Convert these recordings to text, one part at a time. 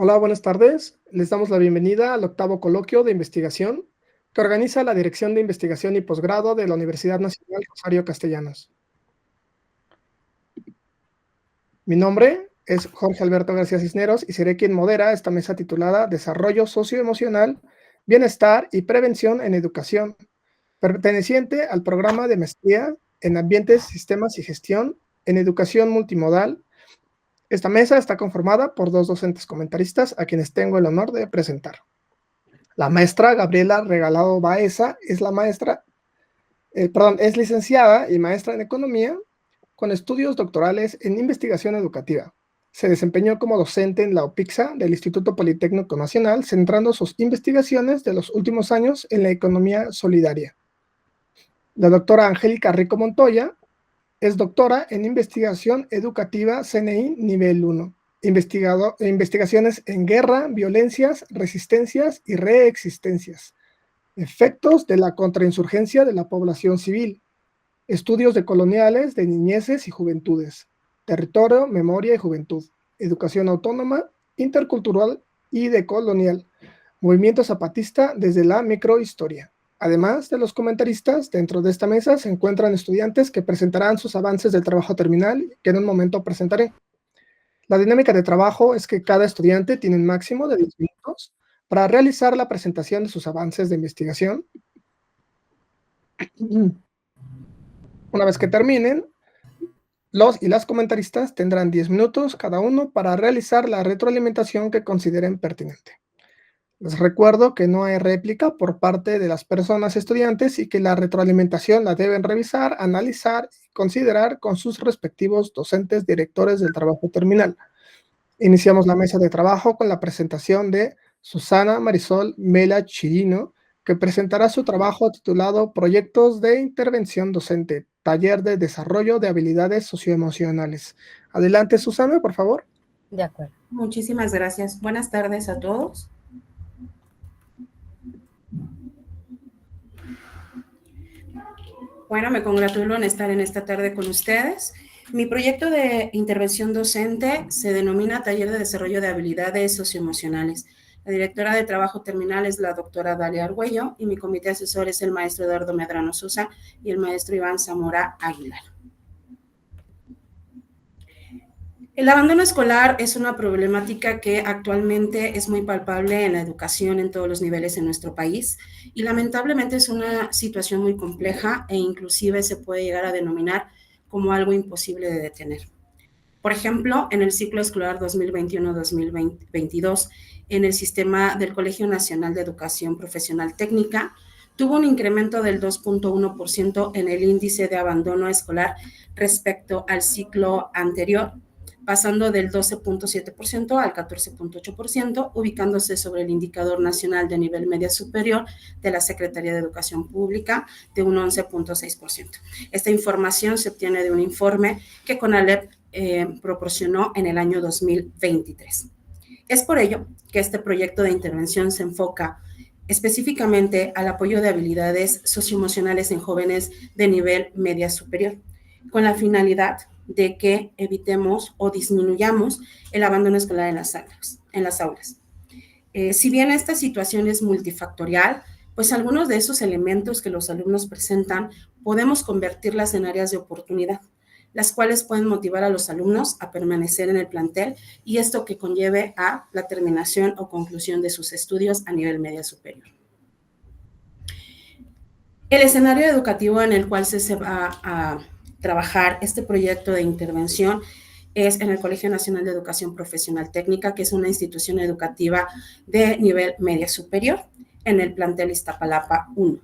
Hola, buenas tardes. Les damos la bienvenida al octavo coloquio de investigación que organiza la Dirección de Investigación y Posgrado de la Universidad Nacional Rosario Castellanos. Mi nombre es Jorge Alberto García Cisneros y seré quien modera esta mesa titulada Desarrollo Socioemocional, Bienestar y Prevención en Educación, perteneciente al programa de maestría en Ambientes, Sistemas y Gestión en Educación Multimodal. Esta mesa está conformada por dos docentes comentaristas a quienes tengo el honor de presentar. La maestra Gabriela Regalado Baeza es licenciada y maestra en Economía con estudios doctorales en Investigación Educativa. Se desempeñó como docente en la OPIXA del Instituto Politécnico Nacional, centrando sus investigaciones de los últimos años en la economía solidaria. La doctora Angélica Rico Montoya es doctora en Investigación Educativa CNI Nivel 1. Investigaciones en guerra, violencias, resistencias y reexistencias, efectos de la contrainsurgencia de la población civil, estudios decoloniales de niñeces y juventudes, territorio, memoria y juventud, educación autónoma, intercultural y decolonial, movimiento zapatista desde la microhistoria. Además de los comentaristas, dentro de esta mesa se encuentran estudiantes que presentarán sus avances del trabajo terminal que en un momento presentaré. La dinámica de trabajo es que cada estudiante tiene un máximo de 10 minutos para realizar la presentación de sus avances de investigación. Una vez que terminen, los y las comentaristas tendrán 10 minutos cada uno para realizar la retroalimentación que consideren pertinente. Les recuerdo que no hay réplica por parte de las personas estudiantes y que la retroalimentación la deben revisar, analizar y considerar con sus respectivos docentes directores del trabajo terminal. Iniciamos la mesa de trabajo con la presentación de Susana Marisol Mela Chirino, que presentará su trabajo titulado Proyectos de Intervención Docente, Taller de Desarrollo de Habilidades Socioemocionales. Adelante, Susana, por favor. De acuerdo. Muchísimas gracias. Buenas tardes a todos. Bueno, me congratulo en estar en esta tarde con ustedes. Mi proyecto de intervención docente se denomina Taller de Desarrollo de Habilidades Socioemocionales. La directora de trabajo terminal es la doctora Dalia Argüello y mi comité asesor es el maestro Eduardo Medrano Sosa y el maestro Iván Zamora Aguilar. El abandono escolar es una problemática que actualmente es muy palpable en la educación en todos los niveles en nuestro país y lamentablemente es una situación muy compleja e inclusive se puede llegar a denominar como algo imposible de detener. Por ejemplo, en el ciclo escolar 2021-2022, en el sistema del Colegio Nacional de Educación Profesional Técnica, tuvo un incremento del 2.1% en el índice de abandono escolar respecto al ciclo anterior, pasando del 12.7% al 14.8%, ubicándose sobre el indicador nacional de nivel media superior de la Secretaría de Educación Pública de un 11.6%. Esta información se obtiene de un informe que CONALEP proporcionó en el año 2023. Es por ello que este proyecto de intervención se enfoca específicamente al apoyo de habilidades socioemocionales en jóvenes de nivel media superior, con la finalidad de que evitemos o disminuyamos el abandono escolar en las aulas. Si bien esta situación es multifactorial, pues algunos de esos elementos que los alumnos presentan podemos convertirlas en áreas de oportunidad, las cuales pueden motivar a los alumnos a permanecer en el plantel y esto que conlleve a la terminación o conclusión de sus estudios a nivel media superior. El escenario educativo en el cual se va a trabajar este proyecto de intervención es en el Colegio Nacional de Educación Profesional Técnica, que es una institución educativa de nivel media superior en el plantel Iztapalapa 1.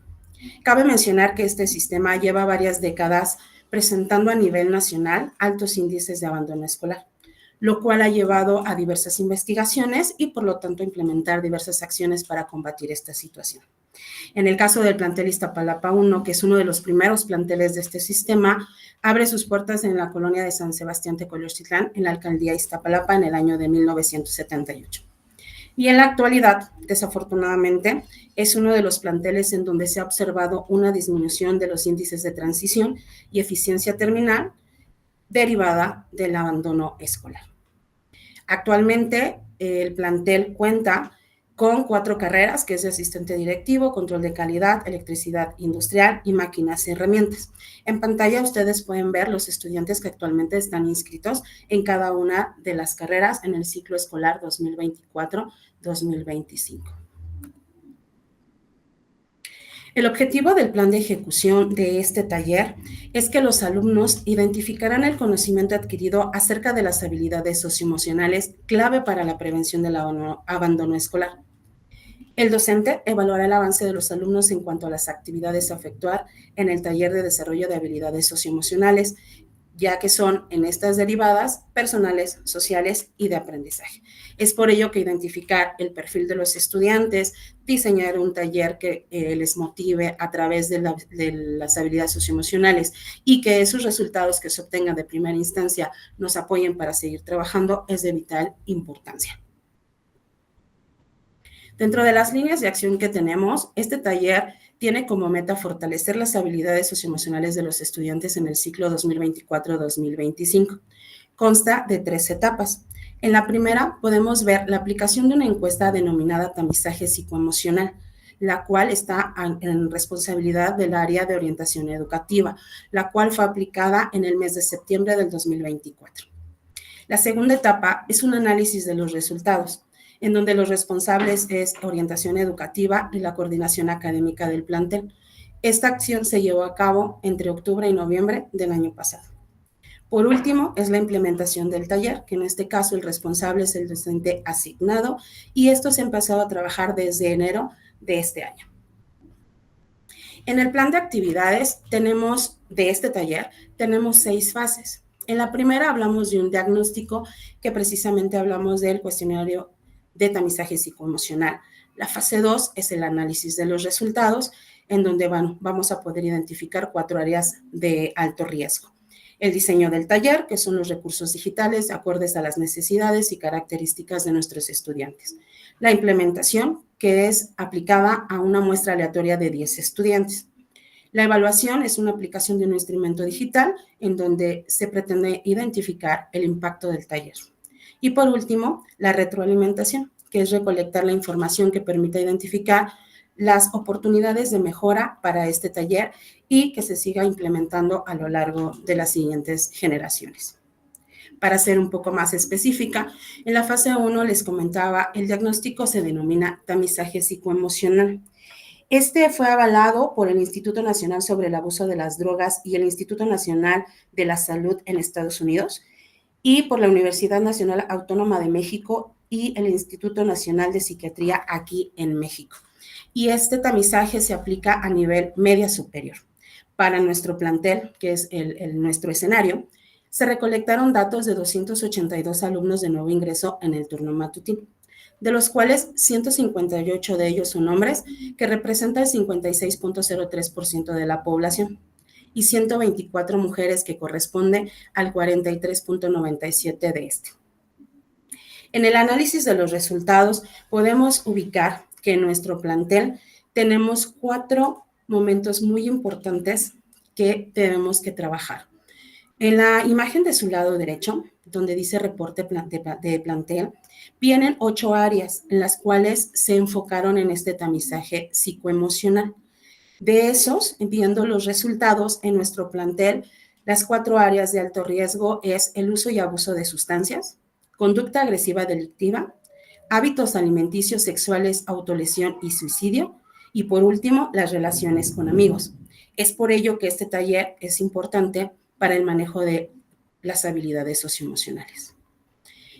Cabe mencionar que este sistema lleva varias décadas presentando a nivel nacional altos índices de abandono escolar, lo cual ha llevado a diversas investigaciones y por lo tanto implementar diversas acciones para combatir esta situación. En el caso del plantel Iztapalapa 1, que es uno de los primeros planteles de este sistema, abre sus puertas en la colonia de San Sebastián Tecolotitlán, en la alcaldía Iztapalapa, en el año de 1978. Y en la actualidad, desafortunadamente, es uno de los planteles en donde se ha observado una disminución de los índices de transición y eficiencia terminal derivada del abandono escolar. Actualmente, el plantel cuenta con 4 carreras, que es de asistente directivo, control de calidad, electricidad industrial y máquinas y herramientas. En pantalla ustedes pueden ver los estudiantes que actualmente están inscritos en cada una de las carreras en el ciclo escolar 2024-2025. El objetivo del plan de ejecución de este taller es que los alumnos identificarán el conocimiento adquirido acerca de las habilidades socioemocionales clave para la prevención del abandono escolar. El docente evaluará el avance de los alumnos en cuanto a las actividades a efectuar en el taller de desarrollo de habilidades socioemocionales, ya que son en estas derivadas personales, sociales y de aprendizaje. Es por ello que identificar el perfil de los estudiantes, diseñar un taller que les motive a través de las habilidades socioemocionales y que esos resultados que se obtengan de primera instancia nos apoyen para seguir trabajando es de vital importancia. Dentro de las líneas de acción que tenemos, este taller tiene como meta fortalecer las habilidades socioemocionales de los estudiantes en el ciclo 2024-2025. Consta de 3 etapas. En la primera podemos ver la aplicación de una encuesta denominada tamizaje psicoemocional, la cual está en responsabilidad del área de orientación educativa, la cual fue aplicada en el mes de septiembre del 2024. La segunda etapa es un análisis de los resultados, en donde los responsables es orientación educativa y la coordinación académica del plantel. Esta acción se llevó a cabo entre octubre y noviembre del año pasado. Por último, es la implementación del taller, que en este caso el responsable es el docente asignado, y esto se ha empezado a trabajar desde enero de este año. En el plan de actividades de este taller tenemos 6 fases. En la primera hablamos de un diagnóstico, que precisamente hablamos del cuestionario de tamizaje psicoemocional. La fase 2 es el análisis de los resultados, en donde vamos a poder identificar 4 áreas de alto riesgo. El diseño del taller, que son los recursos digitales acordes a las necesidades y características de nuestros estudiantes. La implementación, que es aplicada a una muestra aleatoria de 10 estudiantes. La evaluación es una aplicación de un instrumento digital en donde se pretende identificar el impacto del taller. Y por último, la retroalimentación, que es recolectar la información que permita identificar las oportunidades de mejora para este taller y que se siga implementando a lo largo de las siguientes generaciones. Para ser un poco más específica, en la fase 1 les comentaba, el diagnóstico se denomina tamizaje psicoemocional. Este fue avalado por el Instituto Nacional sobre el Abuso de las Drogas y el Instituto Nacional de la Salud en Estados Unidos, y por la Universidad Nacional Autónoma de México y el Instituto Nacional de Psiquiatría aquí en México. Y este tamizaje se aplica a nivel media superior. Para nuestro plantel, que es nuestro escenario, se recolectaron datos de 282 alumnos de nuevo ingreso en el turno matutino, de los cuales 158 de ellos son hombres, que representa el 56.03% de la población, y 124 mujeres, que corresponde al 43.97% de este. En el análisis de los resultados podemos ubicar que en nuestro plantel tenemos 4 momentos muy importantes que tenemos que trabajar. En la imagen de su lado derecho, donde dice reporte de plantel, vienen 8 áreas en las cuales se enfocaron en este tamizaje psicoemocional. De esos, viendo los resultados en nuestro plantel, las 4 áreas de alto riesgo es el uso y abuso de sustancias, conducta agresiva delictiva, hábitos alimenticios, sexuales, autolesión y suicidio, y por último, las relaciones con amigos. Es por ello que este taller es importante para el manejo de las habilidades socioemocionales.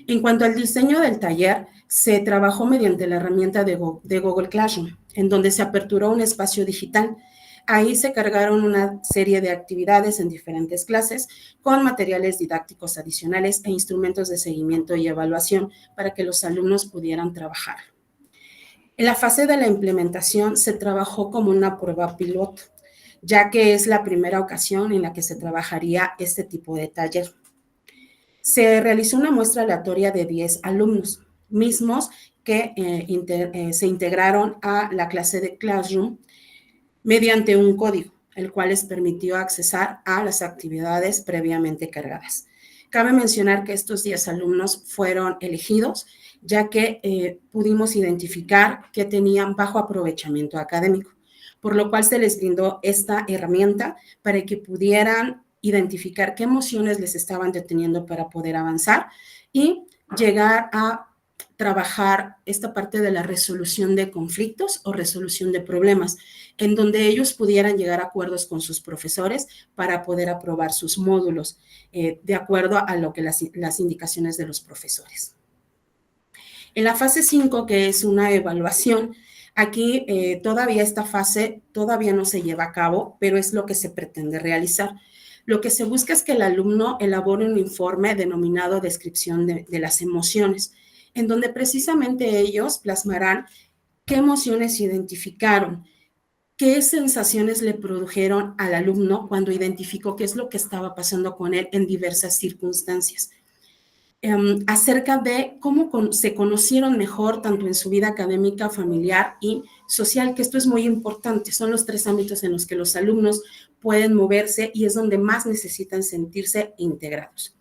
En cuanto al diseño del taller, se trabajó mediante la herramienta de Google Classroom, en donde se aperturó un espacio digital. Ahí se cargaron una serie de actividades en diferentes clases con materiales didácticos adicionales e instrumentos de seguimiento y evaluación para que los alumnos pudieran trabajar. En la fase de la implementación se trabajó como una prueba piloto, ya que es la primera ocasión en la que se trabajaría este tipo de taller. Se realizó una muestra aleatoria de 10 alumnos, mismos que se integraron a la clase de Classroom mediante un código, el cual les permitió accesar a las actividades previamente cargadas. Cabe mencionar que estos 10 alumnos fueron elegidos, ya que pudimos identificar que tenían bajo aprovechamiento académico, por lo cual se les brindó esta herramienta para que pudieran identificar qué emociones les estaban deteniendo para poder avanzar y llegar a trabajar esta parte de la resolución de conflictos o resolución de problemas, en donde ellos pudieran llegar a acuerdos con sus profesores para poder aprobar sus módulos, de acuerdo a lo que las indicaciones de los profesores. En la fase 5, que es una evaluación, aquí todavía esta fase todavía no se lleva a cabo, pero es lo que se pretende realizar. Lo que se busca es que el alumno elabore un informe denominado descripción de las emociones, en donde precisamente ellos plasmarán qué emociones identificaron, qué sensaciones le produjeron al alumno cuando identificó qué es lo que estaba pasando con él en diversas circunstancias. Acerca de cómo se conocieron mejor tanto en su vida académica, familiar y social, que esto es muy importante. Son los 3 ámbitos en los que los alumnos pueden moverse y es donde más necesitan sentirse integrados.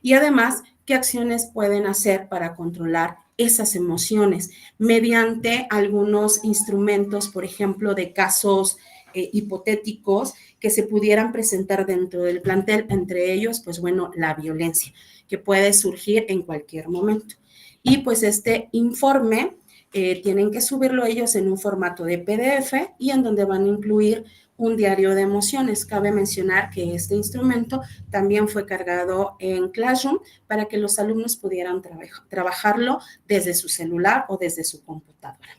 Y además, ¿qué acciones pueden hacer para controlar esas emociones mediante algunos instrumentos, por ejemplo, de casos hipotéticos que se pudieran presentar dentro del plantel, entre ellos, pues bueno, la violencia, que puede surgir en cualquier momento. Y pues este informe tienen que subirlo ellos en un formato de PDF y en donde van a incluir un diario de emociones. Cabe mencionar que este instrumento también fue cargado en Classroom para que los alumnos pudieran trabajarlo desde su celular o desde su computadora.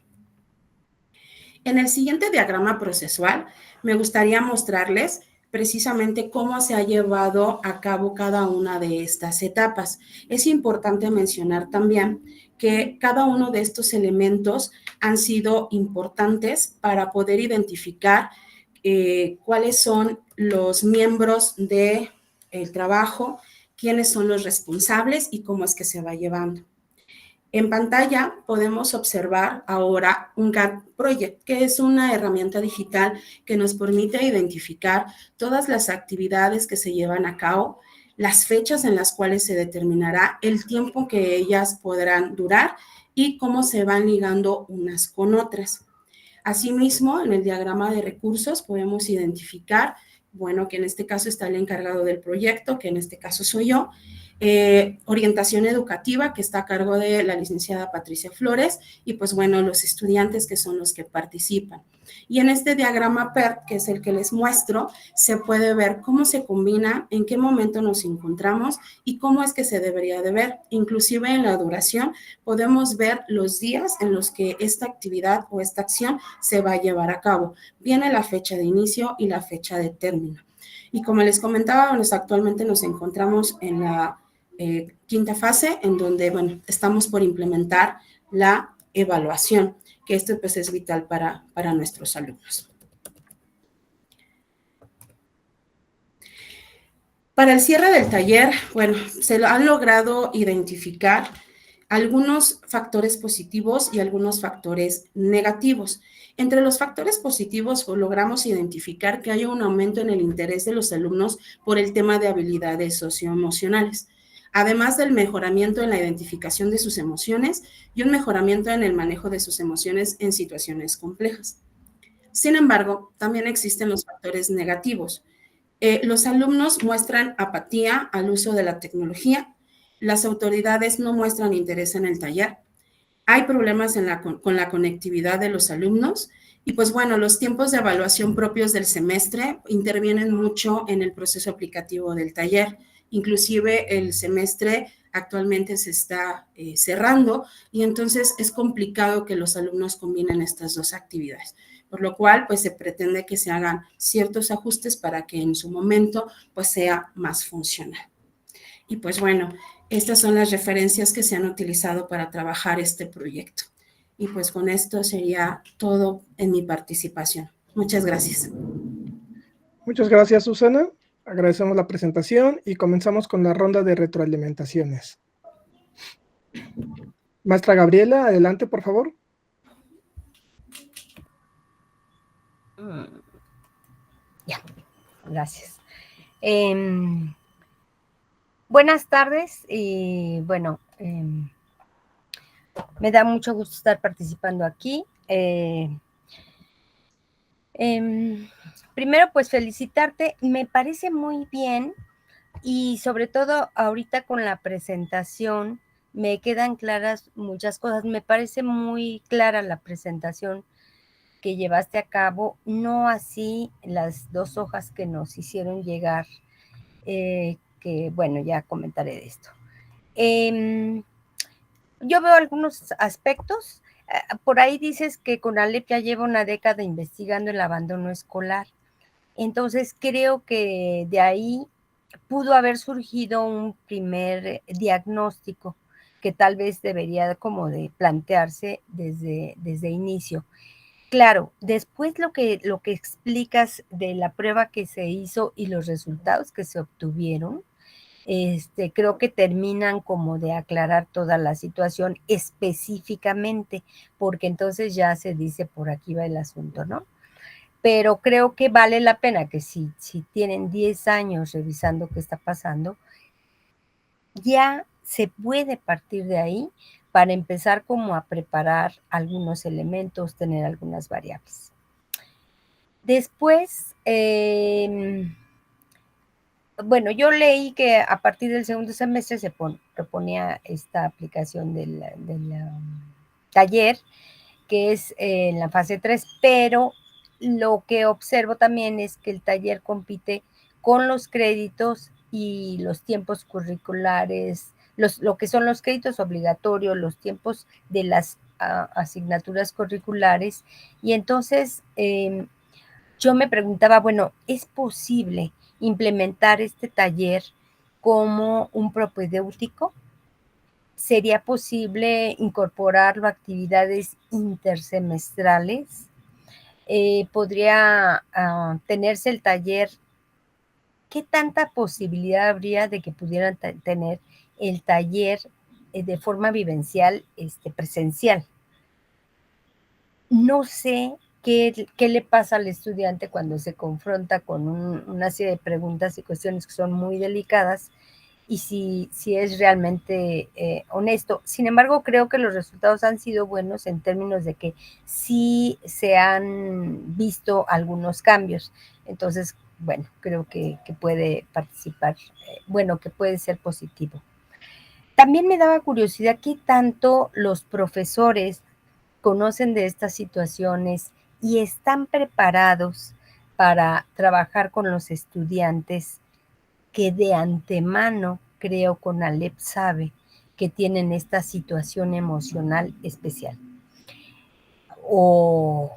En el siguiente diagrama procesual me gustaría mostrarles precisamente cómo se ha llevado a cabo cada una de estas etapas. Es importante mencionar también que cada uno de estos elementos han sido importantes para poder identificar cuáles son los miembros del trabajo, quiénes son los responsables y cómo es que se va llevando. En pantalla podemos observar ahora un Gantt Project, que es una herramienta digital que nos permite identificar todas las actividades que se llevan a cabo, las fechas en las cuales se determinará el tiempo que ellas podrán durar y cómo se van ligando unas con otras. Asimismo, en el diagrama de recursos podemos identificar, bueno, que en este caso está el encargado del proyecto, que en este caso soy yo, orientación educativa, que está a cargo de la licenciada Patricia Flores, y pues bueno, los estudiantes que son los que participan. Y en este diagrama PERT, que es el que les muestro, se puede ver cómo se combina, en qué momento nos encontramos y cómo es que se debería de ver. Inclusive en la duración podemos ver los días en los que esta actividad o esta acción se va a llevar a cabo. Viene la fecha de inicio y la fecha de término. Y como les comentaba, actualmente nos encontramos en la quinta fase, en donde, bueno, estamos por implementar la evaluación, que esto pues es vital para nuestros alumnos. Para el cierre del taller, bueno, se han logrado identificar algunos factores positivos y algunos factores negativos. Entre los factores positivos logramos identificar que hay un aumento en el interés de los alumnos por el tema de habilidades socioemocionales, además del mejoramiento en la identificación de sus emociones y un mejoramiento en el manejo de sus emociones en situaciones complejas. Sin embargo, también existen los factores negativos. Los alumnos muestran apatía al uso de la tecnología, las autoridades no muestran interés en el taller, hay problemas con la conectividad de los alumnos y pues bueno, los tiempos de evaluación propios del semestre intervienen mucho en el proceso aplicativo del taller. Inclusive el semestre actualmente se está cerrando y entonces es complicado que los alumnos combinen estas dos actividades, por lo cual pues se pretende que se hagan ciertos ajustes para que en su momento pues sea más funcional. Y pues bueno, estas son las referencias que se han utilizado para trabajar este proyecto. Y pues con esto sería todo en mi participación. Muchas gracias. Muchas gracias, Susana. Agradecemos la presentación y comenzamos con la ronda de retroalimentaciones. Maestra Gabriela, adelante, por favor. Ya, gracias. Buenas tardes y bueno, me da mucho gusto estar participando aquí. Primero, pues felicitarte, me parece muy bien y sobre todo ahorita con la presentación me quedan claras muchas cosas. Me parece muy clara la presentación que llevaste a cabo, no así las 2 hojas que nos hicieron llegar, que bueno, ya comentaré de esto. Yo veo algunos aspectos. Por ahí dices que CONALEP ya lleva una década investigando el abandono escolar. Entonces creo que de ahí pudo haber surgido un primer diagnóstico que tal vez debería como de plantearse desde inicio. Claro, después lo que explicas de la prueba que se hizo y los resultados que se obtuvieron, creo que terminan como de aclarar toda la situación específicamente, porque entonces ya se dice por aquí va el asunto, ¿no? Pero creo que vale la pena que si tienen 10 años revisando qué está pasando, ya se puede partir de ahí para empezar como a preparar algunos elementos, tener algunas variables. Después, bueno, yo leí que a partir del segundo semestre se proponía esta aplicación del taller, que es en la fase 3, pero lo que observo también es que el taller compite con los créditos y los tiempos curriculares, lo que son los créditos obligatorios, los tiempos de las asignaturas curriculares. Y entonces yo me preguntaba, bueno, ¿es posible implementar este taller como un propedéutico? ¿Sería posible incorporarlo a actividades intersemestrales? ¿Podría tenerse el taller? ¿Qué tanta posibilidad habría de que pudieran tener el taller de forma vivencial, presencial? No sé qué le pasa al estudiante cuando se confronta con una serie de preguntas y cuestiones que son muy delicadas y si es realmente honesto. Sin embargo, creo que los resultados han sido buenos en términos de que sí se han visto algunos cambios. Entonces, bueno, creo que puede participar, bueno, que puede ser positivo. También me daba curiosidad qué tanto los profesores conocen de estas situaciones y están preparados para trabajar con los estudiantes que de antemano, creo, CONALEP sabe que tienen esta situación emocional especial o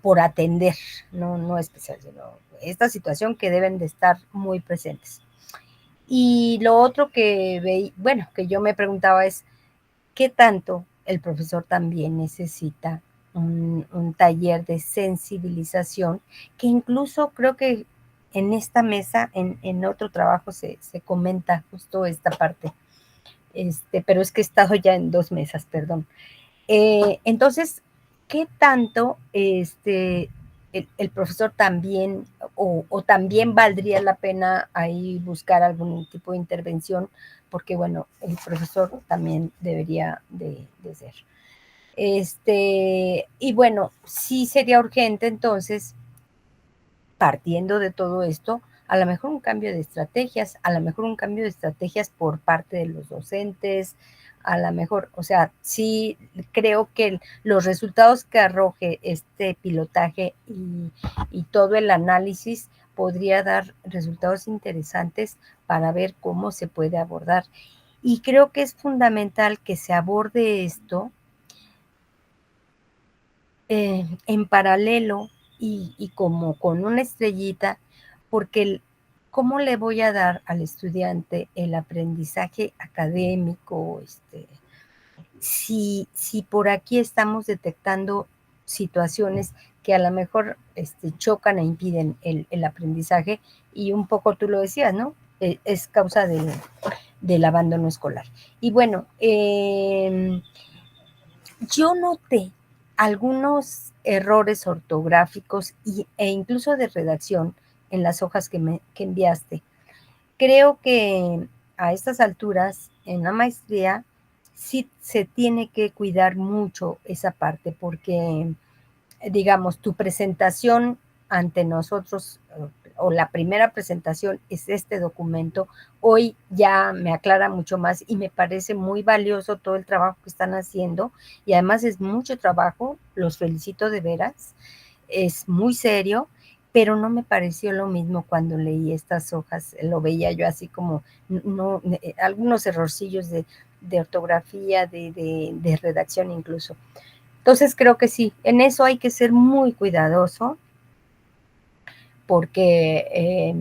por atender, no especial, sino esta situación que deben de estar muy presentes. Y lo otro que yo me preguntaba es, ¿qué tanto el profesor también necesita un taller de sensibilización? Que incluso creo que en esta mesa, en otro trabajo, se comenta justo esta parte. Pero es que he estado ya en 2 mesas, perdón. Entonces, ¿qué tanto el profesor también, o también valdría la pena ahí buscar algún tipo de intervención? Porque, bueno, el profesor también debería de ser. Y bueno, sí sería urgente entonces, partiendo de todo esto, a lo mejor un cambio de estrategias, a lo mejor un cambio de estrategias por parte de los docentes, a lo mejor, o sea, sí creo que los resultados que arroje este pilotaje y todo el análisis podría dar resultados interesantes para ver cómo se puede abordar. Y creo que es fundamental que se aborde esto en paralelo y como con una estrellita, porque ¿cómo le voy a dar al estudiante el aprendizaje académico? Si por aquí estamos detectando situaciones que a lo mejor chocan e impiden el aprendizaje, y un poco tú lo decías, ¿no? Es causa del abandono escolar. Y bueno, yo noté algunos errores ortográficos e incluso de redacción en las hojas que enviaste. creo que a estas alturas, en la maestría, sí se tiene que cuidar mucho esa parte, porque, digamos, tu presentación ante nosotros, o la primera presentación es este documento, hoy ya me aclara mucho más y me parece muy valioso todo el trabajo que están haciendo, y además es mucho trabajo, los felicito de veras, es muy serio, pero no me pareció lo mismo cuando leí estas hojas, lo veía yo así como, no, algunos errorcillos de ortografía, de redacción incluso. Entonces creo que sí, en eso hay que ser muy cuidadoso porque,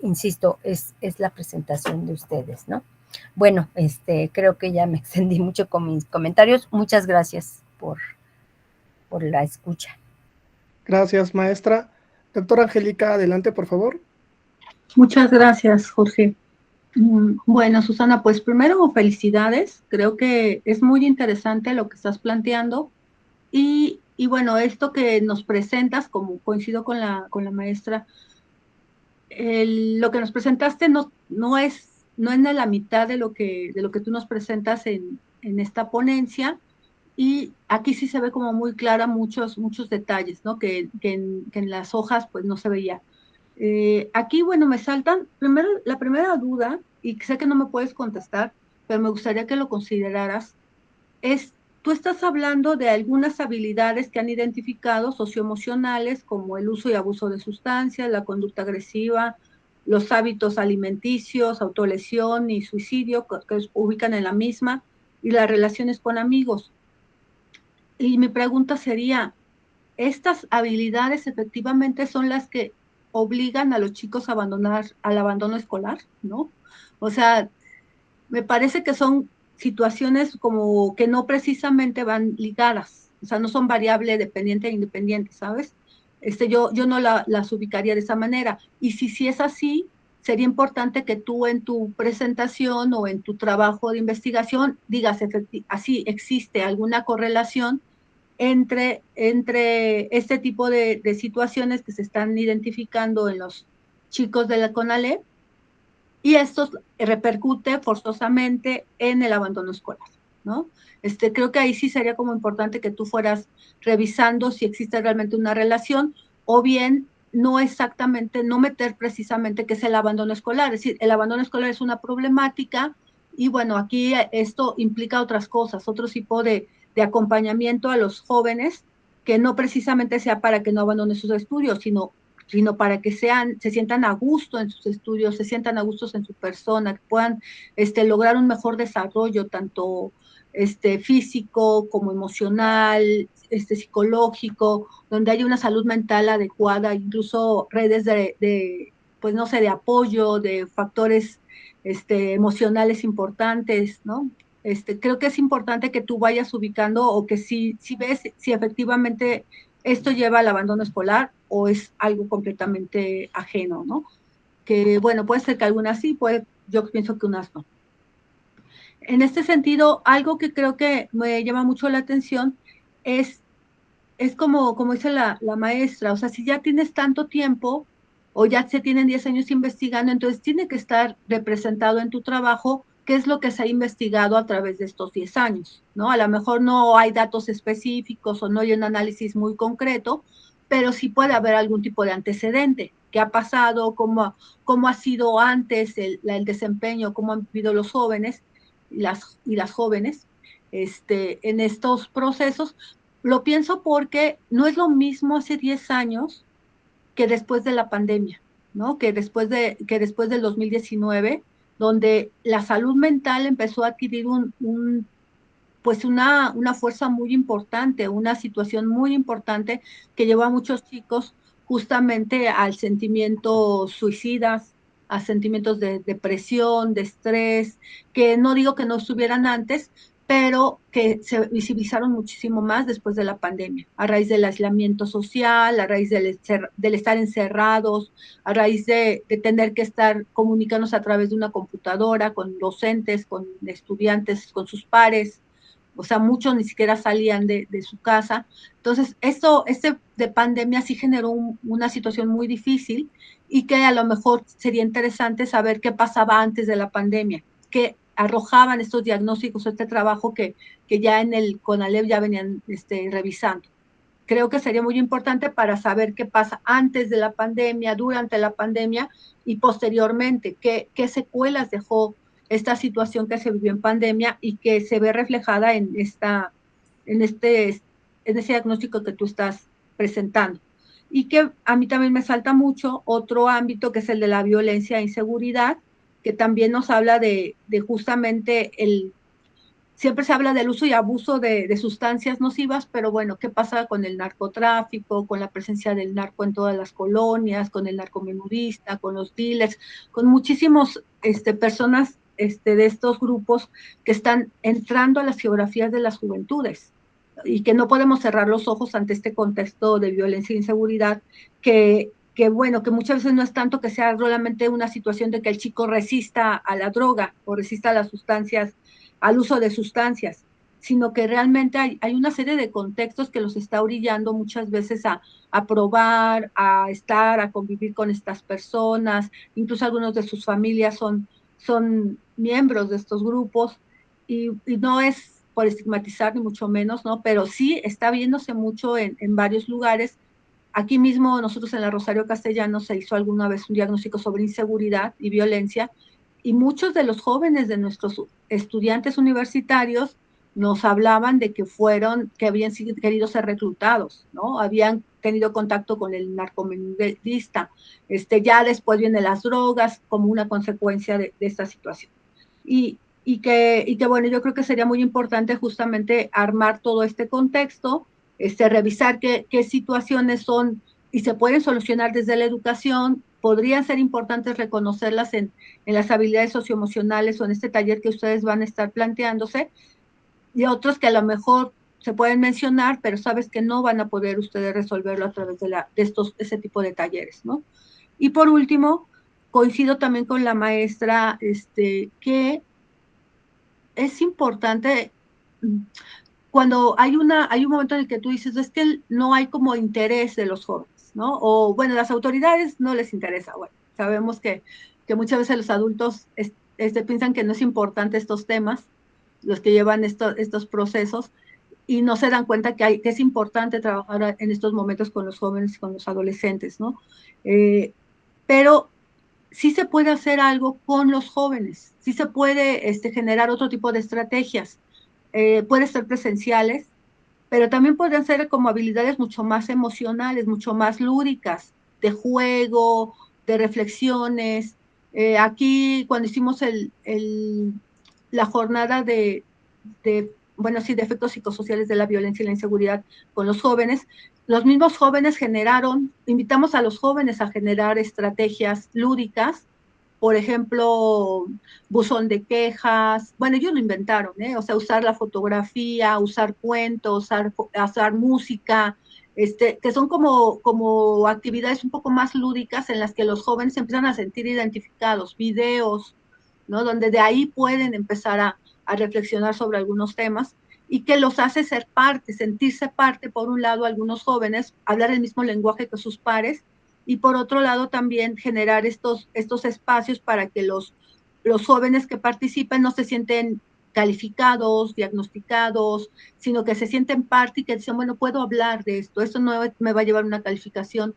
insisto, es la presentación de ustedes, ¿no? Bueno, creo que ya me extendí mucho con mis comentarios. Muchas gracias por la escucha. Gracias, maestra. Doctora Angélica, adelante, por favor. Muchas gracias, Jorge. Bueno, Susana, pues primero felicidades. Creo que es muy interesante lo que estás planteando. Y bueno, esto que nos presentas, como coincido con la maestra, lo que nos presentaste no es de la mitad de lo que tú nos presentas en esta ponencia. Y aquí sí se ve como muy clara muchos detalles, ¿no? Que en las hojas pues no se veía. Aquí, bueno, me saltan, primero, la primera duda, y sé que no me puedes contestar, pero me gustaría que lo consideraras, es, tú estás hablando de algunas habilidades que han identificado socioemocionales, como el uso y abuso de sustancias, la conducta agresiva, los hábitos alimenticios, autolesión y suicidio, que ubican en la misma, y las relaciones con amigos. Y mi pregunta sería, ¿estas habilidades efectivamente son las que obligan a los chicos a abandonar, al abandono escolar, ¿no? O sea, me parece que son situaciones como que no precisamente van ligadas, o sea, no son variable dependiente e independiente, ¿sabes? Yo no las ubicaría de esa manera. Y si es así, sería importante que tú en tu presentación o en tu trabajo de investigación digas, así existe alguna correlación entre este tipo de situaciones que se están identificando en los chicos de la CONALEP, y esto repercute forzosamente en el abandono escolar, ¿no? Creo que ahí sí sería como importante que tú fueras revisando si existe realmente una relación, o bien no exactamente, no meter precisamente qué es el abandono escolar. Es decir, el abandono escolar es una problemática, y bueno, aquí esto implica otras cosas, otro tipo de acompañamiento a los jóvenes, que no precisamente sea para que no abandonen sus estudios, sino para que se sientan a gusto en sus estudios, se sientan a gusto en su persona, que puedan lograr un mejor desarrollo, tanto físico como emocional, psicológico, donde haya una salud mental adecuada, incluso redes pues no sé, de apoyo, de factores emocionales importantes, ¿no? Creo que es importante que tú vayas ubicando, o que si ves si efectivamente esto lleva al abandono escolar o es algo completamente ajeno, ¿no? Que bueno, puede ser que algunas sí, yo pienso que unas no. En este sentido, algo que creo que me llama mucho la atención es, es como dice la maestra, o sea, si ya tienes tanto tiempo o ya se tienen 10 años investigando, entonces tiene que estar representado en tu trabajo qué es lo que se ha investigado a través de estos 10 años, ¿no? A lo mejor no hay datos específicos o no hay un análisis muy concreto, pero sí puede haber algún tipo de antecedente. ¿Qué ha pasado? ¿Cómo ha sido antes el desempeño? ¿Cómo han vivido los jóvenes y las jóvenes en estos procesos? Lo pienso porque no es lo mismo hace 10 años que después de la pandemia, ¿no? Que después del 2019, donde la salud mental empezó a adquirir pues una fuerza muy importante, una situación muy importante que llevó a muchos chicos justamente al sentimientos suicidas, a sentimientos de depresión, de estrés, que no digo que no estuvieran antes, pero que se visibilizaron muchísimo más después de la pandemia, a raíz del aislamiento social, a raíz del estar encerrados, a raíz de tener que estar comunicándose a través de una computadora con docentes, con estudiantes, con sus pares, O sea, muchos ni siquiera salían de su casa. Entonces, este de pandemia sí generó una situación muy difícil y que a lo mejor sería interesante saber qué pasaba antes de la pandemia, qué arrojaban estos diagnósticos, este trabajo que ya en el CONALEP ya venían revisando. Creo que sería muy importante para saber qué pasa antes de la pandemia, durante la pandemia y posteriormente, qué secuelas dejó esta situación que se vivió en pandemia y que se ve reflejada en ese diagnóstico que tú estás presentando. Y que a mí también me salta mucho otro ámbito que es el de la violencia e inseguridad, que también nos habla de justamente siempre se habla del uso y abuso de sustancias nocivas, pero bueno, ¿qué pasa con el narcotráfico, con la presencia del narco en todas las colonias, con el narcomenudista, con los dealers, con muchísimos personas de estos grupos que están entrando a las geografías de las juventudes y que no podemos cerrar los ojos ante este contexto de violencia e inseguridad que bueno, que muchas veces no es tanto que sea solamente una situación de que el chico resista a la droga o resista a las sustancias, al uso de sustancias, sino que realmente hay una serie de contextos que los está orillando muchas veces a probar, a estar, a convivir con estas personas, incluso algunos de sus familias son miembros de estos grupos, y no es por estigmatizar ni mucho menos, ¿no? Pero sí está viéndose mucho en varios lugares. Aquí mismo nosotros en la Rosario Castellanos se hizo alguna vez un diagnóstico sobre inseguridad y violencia, y muchos de los jóvenes de nuestros estudiantes universitarios nos hablaban de que habían querido ser reclutados, ¿no? Habían tenido contacto con el narcomenudista, ya después vienen las drogas como una consecuencia de esta situación. Y que bueno, yo creo que sería muy importante justamente armar todo este contexto, revisar qué situaciones son y se pueden solucionar desde la educación. Podrían ser importantes reconocerlas en las habilidades socioemocionales o en este taller que ustedes van a estar planteándose, y otros que a lo mejor se pueden mencionar, pero sabes que no van a poder ustedes resolverlo a través de ese tipo de talleres, ¿no? Y por último, coincido también con la maestra que es importante cuando hay un momento en el que tú dices, es que no hay como interés de los jóvenes, ¿no? O bueno, las autoridades no les interesa. Bueno, sabemos que muchas veces los adultos piensan que no es importante estos temas, los que llevan estos procesos, y no se dan cuenta que es importante trabajar en estos momentos con los jóvenes y con los adolescentes, ¿no? Pero sí se puede hacer algo con los jóvenes, sí se puede generar otro tipo de estrategias. Puede ser presenciales, pero también pueden ser como habilidades mucho más emocionales, mucho más lúdicas, de juego, de reflexiones. Aquí, cuando hicimos la jornada de efectos psicosociales de la violencia y la inseguridad con los jóvenes, los mismos jóvenes invitamos a los jóvenes a generar estrategias lúdicas, por ejemplo, buzón de quejas. Bueno, ellos lo inventaron, o sea, usar la fotografía, usar cuentos, usar música, que son como actividades un poco más lúdicas en las que los jóvenes empiezan a sentir identificados, videos, ¿no? Donde de ahí pueden empezar a reflexionar sobre algunos temas, y que los hace ser parte, sentirse parte, por un lado, algunos jóvenes, hablar el mismo lenguaje que sus pares, y por otro lado también generar estos espacios para que los jóvenes que participen no se sienten calificados, diagnosticados, sino que se sienten parte y que dicen, bueno, puedo hablar de esto no me va a llevar una calificación,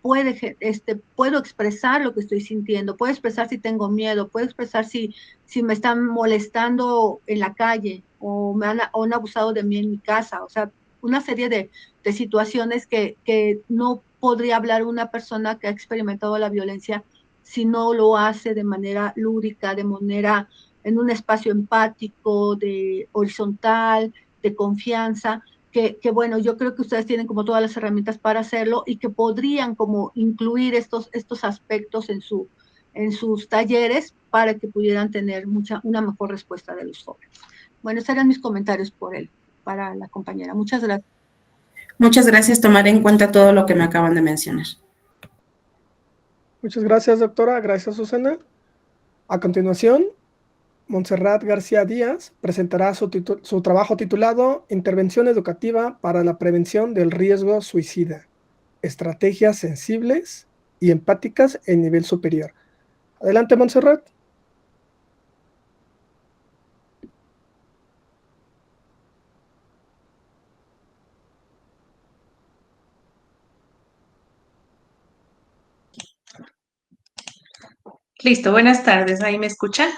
puedo expresar lo que estoy sintiendo, puedo expresar si tengo miedo, puedo expresar si me están molestando en la calle o han abusado de mí en mi casa. O sea, una serie de situaciones que no podría hablar una persona que ha experimentado la violencia si no lo hace de manera lúdica, de manera en un espacio empático, de horizontal, de confianza, que bueno, yo creo que ustedes tienen como todas las herramientas para hacerlo, y que podrían como incluir estos aspectos en sus talleres para que pudieran tener una mejor respuesta de los jóvenes. Bueno, esos eran mis comentarios para la compañera. Muchas gracias. Muchas gracias, tomaré en cuenta todo lo que me acaban de mencionar. Muchas gracias, doctora. Gracias, Susana. A continuación, Montserrat García Díaz presentará su trabajo titulado Intervención educativa para la prevención del riesgo suicida, estrategias sensibles y empáticas en nivel superior. Adelante, Montserrat. Listo, buenas tardes, ¿ahí me escuchan?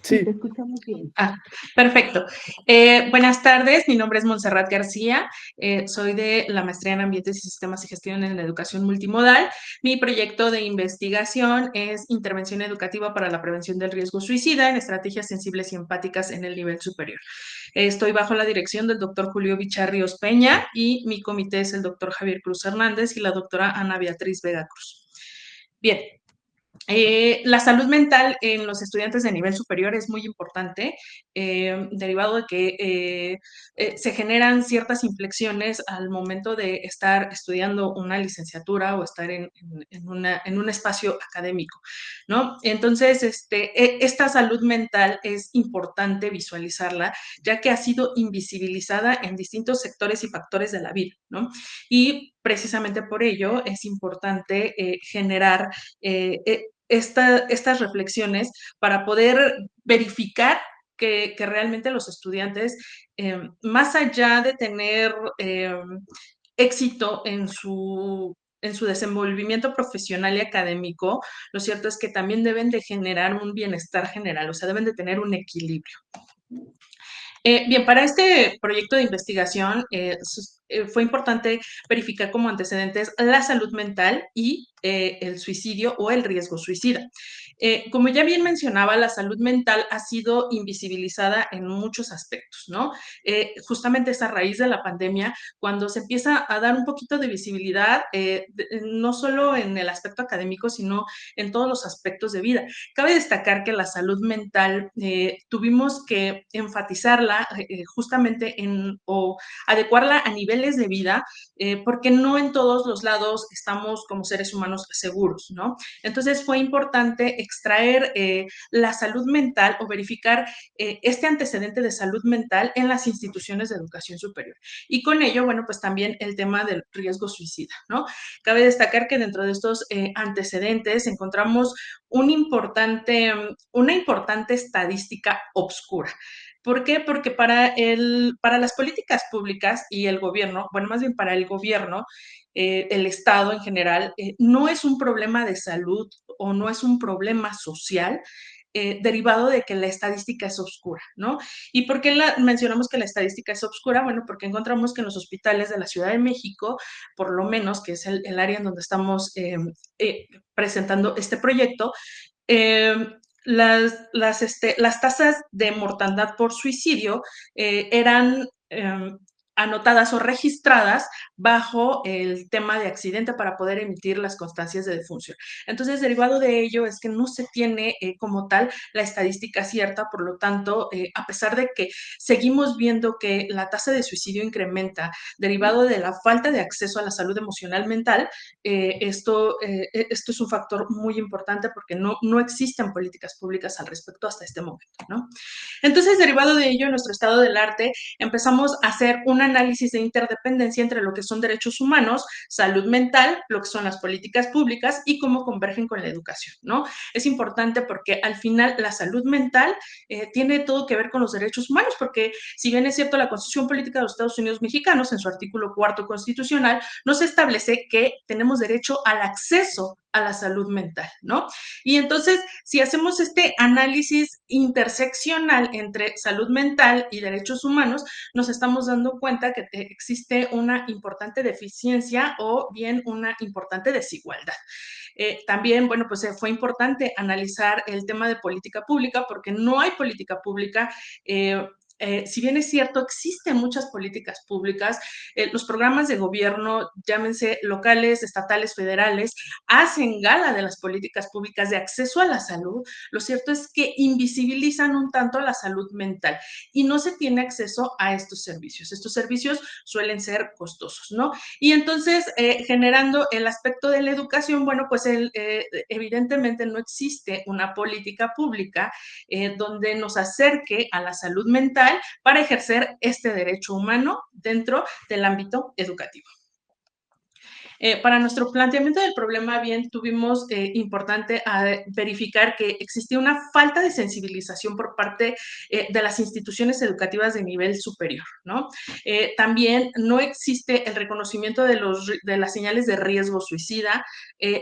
Sí, te Sí, escuchamos bien. Perfecto. Buenas tardes, mi nombre es Montserrat García, soy de la maestría en Ambientes y Sistemas y Gestión en la Educación Multimodal. Mi proyecto de investigación es Intervención Educativa para la Prevención del Riesgo Suicida en Estrategias Sensibles y Empáticas en el Nivel Superior. Estoy bajo la dirección del doctor Julio Bicharrios Peña y mi comité es el doctor Javier Cruz Hernández y la doctora Ana Beatriz Vega Cruz. Bien, la salud mental en los estudiantes de nivel superior es muy importante, derivado de que se generan ciertas inflexiones al momento de estar estudiando una licenciatura o estar en un espacio académico, ¿no? Entonces, esta salud mental es importante visualizarla, ya que ha sido invisibilizada en distintos sectores y factores de la vida, ¿no? Y precisamente por ello es importante generar estas reflexiones para poder verificar que realmente los estudiantes, más allá de tener éxito en su desenvolvimiento profesional y académico, lo cierto es que también deben de generar un bienestar general, o sea, deben de tener un equilibrio. Bien, para este proyecto de investigación fue importante verificar como antecedentes la salud mental y el suicidio o el riesgo suicida. Como ya bien mencionaba, la salud mental ha sido invisibilizada en muchos aspectos, ¿no? Justamente es a raíz de la pandemia cuando se empieza a dar un poquito de visibilidad, no solo en el aspecto académico, sino en todos los aspectos de vida. Cabe destacar que la salud mental tuvimos que enfatizarla justamente o adecuarla a niveles de vida, porque no en todos los lados estamos como seres humanos seguros, ¿no? Entonces fue importante extraer la salud mental o verificar este antecedente de salud mental en las instituciones de educación superior. Y con ello, bueno, pues también el tema del riesgo suicida, ¿no? Cabe destacar que dentro de estos antecedentes encontramos una importante estadística obscura. ¿Por qué? Porque para las políticas públicas y el gobierno, bueno, más bien para el gobierno, el Estado en general, no es un problema de salud o no es un problema social, derivado de que la estadística es oscura, ¿no? ¿Y por qué mencionamos que la estadística es oscura? Bueno, porque encontramos que en los hospitales de la Ciudad de México, por lo menos, que es el área en donde estamos presentando este proyecto, eh, las tasas de mortandad por suicidio eran anotadas o registradas bajo el tema de accidente para poder emitir las constancias de defunción. Entonces, derivado de ello es que no se tiene como tal la estadística cierta, por lo tanto, a pesar de que seguimos viendo que la tasa de suicidio incrementa derivado de la falta de acceso a la salud emocional mental, esto es un factor muy importante porque no existen políticas públicas al respecto hasta este momento, ¿no? Entonces, derivado de ello, en nuestro estado del arte empezamos a hacer un análisis de interdependencia entre lo que son derechos humanos, salud mental, lo que son las políticas públicas y cómo convergen con la educación, ¿no? Es importante porque al final la salud mental tiene todo que ver con los derechos humanos, porque si bien es cierto la Constitución Política de los Estados Unidos Mexicanos, en su artículo 4 constitucional, nos establece que tenemos derecho al acceso a la salud mental, ¿no? Y entonces, si hacemos este análisis interseccional entre salud mental y derechos humanos, nos estamos dando cuenta que existe una importante deficiencia o bien una importante desigualdad. También, bueno, pues fue importante analizar el tema de política pública porque no hay política pública si bien es cierto, existen muchas políticas públicas, los programas de gobierno, llámense locales, estatales, federales, hacen gala de las políticas públicas de acceso a la salud. Lo cierto es que invisibilizan un tanto la salud mental y no se tiene acceso a estos servicios. Estos servicios suelen ser costosos, ¿no? Y entonces, generando el aspecto de la educación, bueno, pues evidentemente no existe una política pública donde nos acerque a la salud mental para ejercer este derecho humano dentro del ámbito educativo. Para nuestro planteamiento del problema, bien, tuvimos importante verificar que existía una falta de sensibilización por parte de las instituciones educativas de nivel superior, ¿no? También no existe el reconocimiento de las señales de riesgo suicida,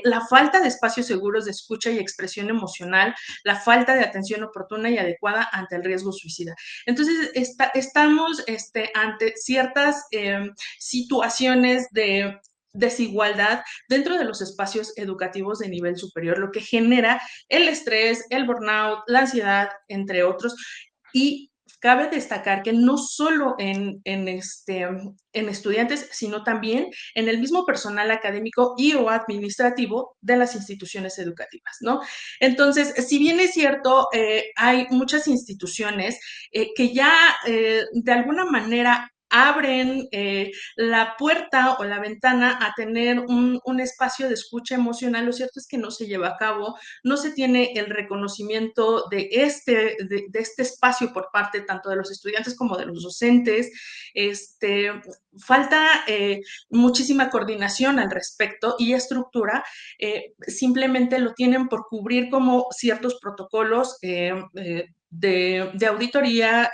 la falta de espacios seguros de escucha y expresión emocional, la falta de atención oportuna y adecuada ante el riesgo suicida. Entonces, estamos ante ciertas situaciones de desigualdad dentro de los espacios educativos de nivel superior, lo que genera el estrés, el burnout, la ansiedad, entre otros. Y cabe destacar que no solo en estudiantes, sino también en el mismo personal académico y o administrativo de las instituciones educativas, ¿no? Entonces, si bien es cierto, hay muchas instituciones que ya de alguna manera abren la puerta o la ventana a tener un espacio de escucha emocional, lo cierto es que no se lleva a cabo, no se tiene el reconocimiento de este espacio por parte tanto de los estudiantes como de los docentes. Falta muchísima coordinación al respecto y simplemente lo tienen por cubrir como ciertos protocolos de auditoría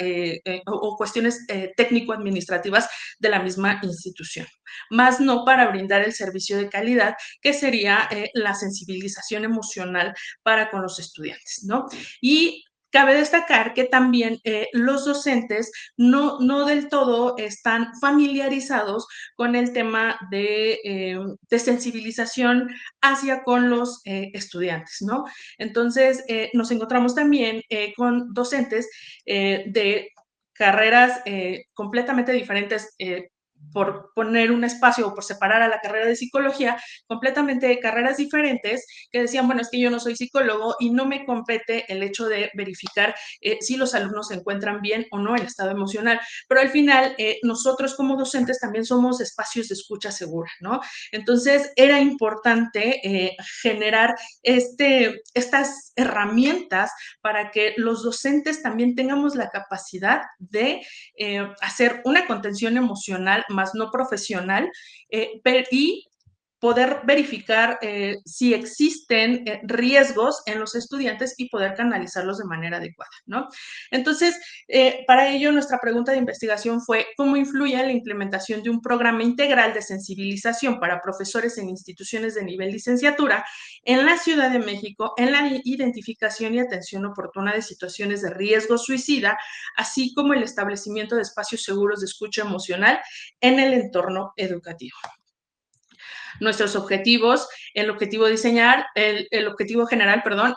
o cuestiones técnico-administrativas de la misma institución, más no para brindar el servicio de calidad que sería la sensibilización emocional para con los estudiantes, ¿no? Y cabe destacar que también los docentes no del todo están familiarizados con el tema de sensibilización hacia con los estudiantes, ¿no? Entonces, nos encontramos también con docentes de carreras completamente diferentes, por poner un espacio o por separar a la carrera de psicología, completamente de carreras diferentes, que decían, bueno, es que yo no soy psicólogo y no me compete el hecho de verificar si los alumnos se encuentran bien o no en estado emocional, pero al final nosotros como docentes también somos espacios de escucha segura, ¿no? Entonces era importante generar estas herramientas para que los docentes también tengamos la capacidad de hacer una contención emocional más no profesional y poder verificar si existen riesgos en los estudiantes y poder canalizarlos de manera adecuada, ¿no? Entonces, para ello, nuestra pregunta de investigación fue ¿cómo influye la implementación de un programa integral de sensibilización para profesores en instituciones de nivel licenciatura en la Ciudad de México en la identificación y atención oportuna de situaciones de riesgo suicida, así como el establecimiento de espacios seguros de escucha emocional en el entorno educativo? Nuestros objetivos, el objetivo general,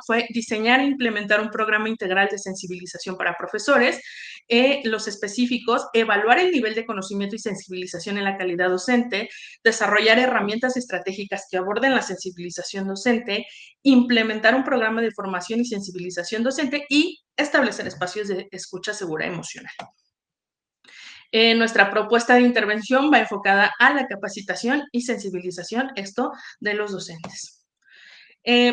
fue diseñar e implementar un programa integral de sensibilización para profesores, los específicos, evaluar el nivel de conocimiento y sensibilización en la calidad docente, desarrollar herramientas estratégicas que aborden la sensibilización docente, implementar un programa de formación y sensibilización docente y establecer espacios de escucha segura emocional. Nuestra propuesta de intervención va enfocada a la capacitación y sensibilización, de los docentes.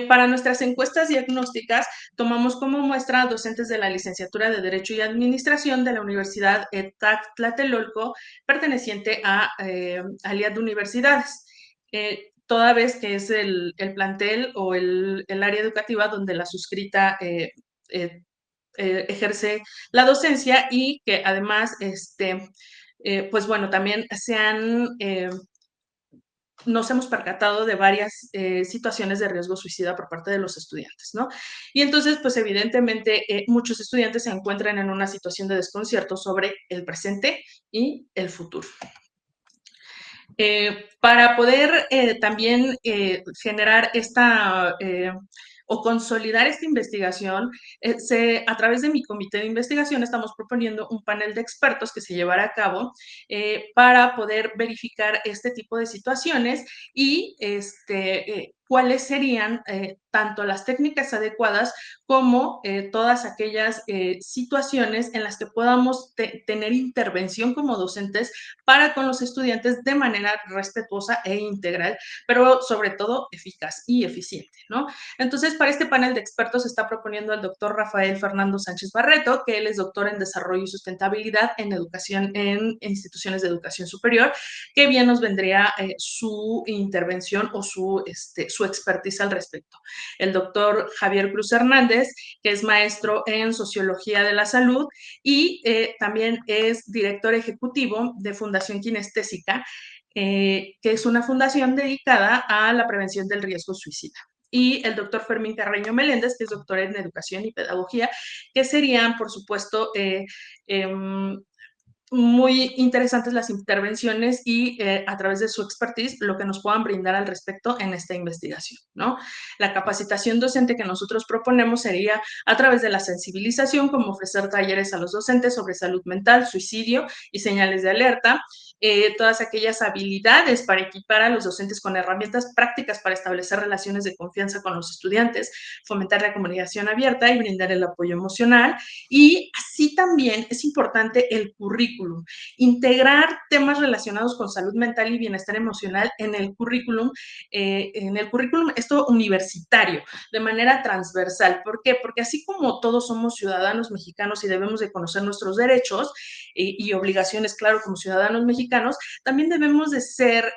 Para nuestras encuestas diagnósticas, tomamos como muestra docentes de la licenciatura de Derecho y Administración de la Universidad ETAC Tlatelolco, perteneciente a Aliad de Universidades, toda vez que es el plantel o el área educativa donde la suscrita ejerce la docencia y que además, pues bueno, también nos hemos percatado de varias situaciones de riesgo suicida por parte de los estudiantes, ¿no? Y entonces, pues evidentemente, muchos estudiantes se encuentran en una situación de desconcierto sobre el presente y el futuro. Para poder también generar o consolidar esta investigación, a través de mi comité de investigación estamos proponiendo un panel de expertos que se llevará a cabo para poder verificar este tipo de situaciones y cuáles serían tanto las técnicas adecuadas como todas aquellas situaciones en las que podamos tener intervención como docentes para con los estudiantes de manera respetuosa e integral, pero sobre todo eficaz y eficiente, ¿no? Entonces, para este panel de expertos se está proponiendo el doctor Rafael Fernando Sánchez Barreto, que él es doctor en Desarrollo y Sustentabilidad en Educación en instituciones de educación superior, que bien nos vendría su intervención o su expertise al respecto. El doctor Javier Cruz Hernández, que es maestro en Sociología de la Salud y también es director ejecutivo de Fundación Kinestésica, que es una fundación dedicada a la prevención del riesgo suicida. Y el doctor Fermín Carreño Meléndez, que es doctor en Educación y Pedagogía, que serían, por supuesto, muy interesantes las intervenciones y a través de su expertise lo que nos puedan brindar al respecto en esta investigación, ¿no? La capacitación docente que nosotros proponemos sería a través de la sensibilización, como ofrecer talleres a los docentes sobre salud mental, suicidio y señales de alerta, todas aquellas habilidades para equipar a los docentes con herramientas prácticas para establecer relaciones de confianza con los estudiantes, fomentar la comunicación abierta y brindar el apoyo emocional. Y así también es importante el currículum, integrar temas relacionados con salud mental y bienestar emocional en el currículum esto universitario, de manera transversal. ¿Por qué? Porque así como todos somos ciudadanos mexicanos y debemos de conocer nuestros derechos y obligaciones, claro, como ciudadanos mexicanos, también debemos de ser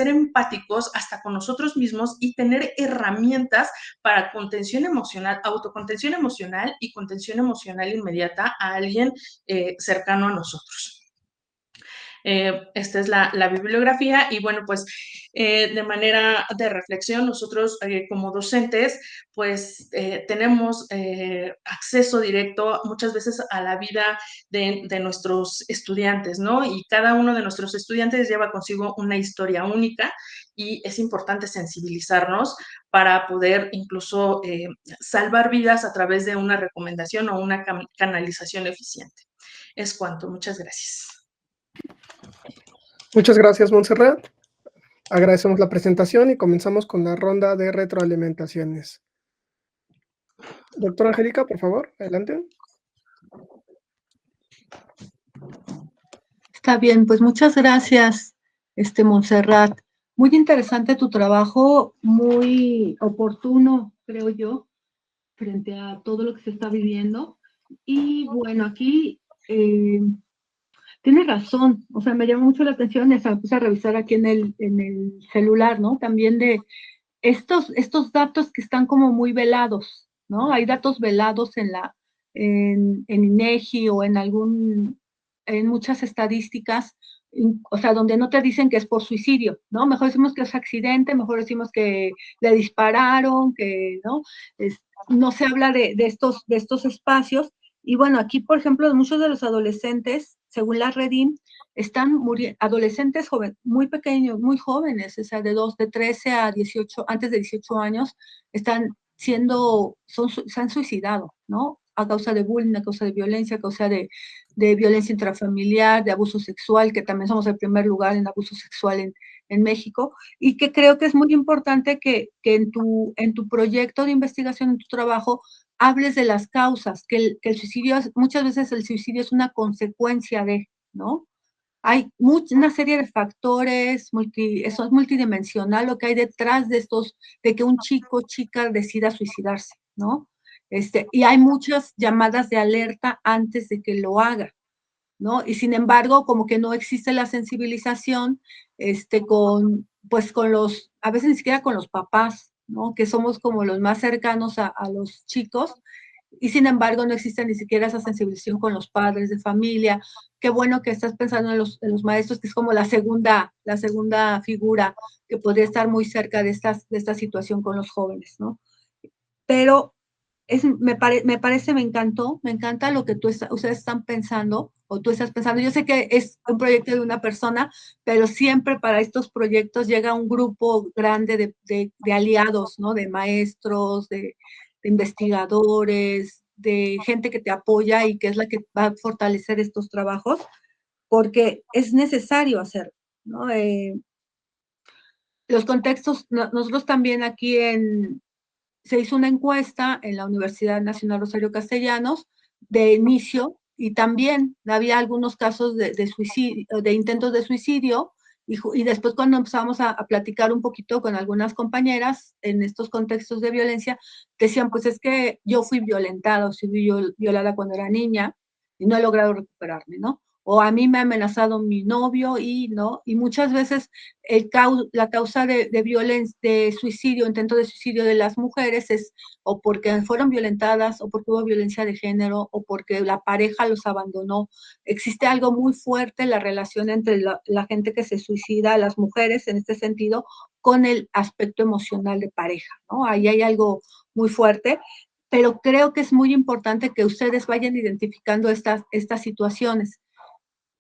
empáticos hasta con nosotros mismos y tener herramientas para contención emocional, autocontención emocional y contención emocional inmediata a alguien cercano a nosotros. Esta es la bibliografía y bueno, pues de manera de reflexión, nosotros como docentes, pues tenemos acceso directo muchas veces a la vida de nuestros estudiantes, ¿no? Y cada uno de nuestros estudiantes lleva consigo una historia única y es importante sensibilizarnos para poder incluso salvar vidas a través de una recomendación o una canalización eficiente. Es cuanto. Muchas gracias. Muchas gracias, Montserrat. Agradecemos la presentación y comenzamos con la ronda de retroalimentaciones. Doctora Angélica, por favor, adelante. Está bien, pues muchas gracias, Montserrat. Muy interesante tu trabajo, muy oportuno, creo yo, frente a todo lo que se está viviendo. Y bueno, aquí tienes razón, o sea, me llamó mucho la atención, me puse a revisar aquí en el celular, ¿no? También de estos datos que están como muy velados, ¿no? Hay datos velados en INEGI o en muchas estadísticas, o sea, donde no te dicen que es por suicidio, ¿no? Mejor decimos que es accidente, mejor decimos que le dispararon, que, ¿no? No se habla de estos espacios. Y bueno, aquí, por ejemplo, muchos de los adolescentes, según la Redim, están adolescentes muy pequeños, muy jóvenes, o sea, de 13 a 18, antes de 18 años, se han suicidado, ¿no? A causa de bullying, a causa de violencia, a causa de violencia intrafamiliar, de abuso sexual, que también somos el primer lugar en abuso sexual en México, y que creo que es muy importante que en tu proyecto de investigación, en tu trabajo, hables de las causas, que el suicidio, muchas veces el suicidio es una consecuencia de, ¿no? Hay una serie de factores, eso es multidimensional lo que hay detrás de que un chico o chica decida suicidarse, ¿no? Y hay muchas llamadas de alerta antes de que lo haga, ¿no? Y sin embargo, como que no existe la sensibilización, a veces ni siquiera con los papás, ¿no? Que somos como los más cercanos a los chicos, y sin embargo no existe ni siquiera esa sensibilización con los padres de familia. Qué bueno que estás pensando en los maestros, que es como la segunda figura que podría estar muy cerca de esta situación con los jóvenes, ¿no? Pero me parece, me encanta lo que ustedes están pensando, o tú estás pensando. Yo sé que es un proyecto de una persona, pero siempre para estos proyectos llega un grupo grande de aliados, ¿no? De maestros, de investigadores, de gente que te apoya y que es la que va a fortalecer estos trabajos, porque es necesario hacerlo, ¿no? Los contextos, nosotros también aquí se hizo una encuesta en la Universidad Nacional Rosario Castellanos de inicio, y también había algunos casos de suicidio, de intentos de suicidio, y después cuando empezamos a platicar un poquito con algunas compañeras en estos contextos de violencia, decían, pues es que yo fui violentada, o fui violada cuando era niña y no he logrado recuperarme, ¿no? O a mí me ha amenazado mi novio y muchas veces la causa de violencia, de suicidio, intento de suicidio de las mujeres es o porque fueron violentadas, o porque hubo violencia de género, o porque la pareja los abandonó. Existe algo muy fuerte en la relación entre la gente que se suicida, las mujeres en este sentido, con el aspecto emocional de pareja, ¿no? Ahí hay algo muy fuerte, pero creo que es muy importante que ustedes vayan identificando estas situaciones.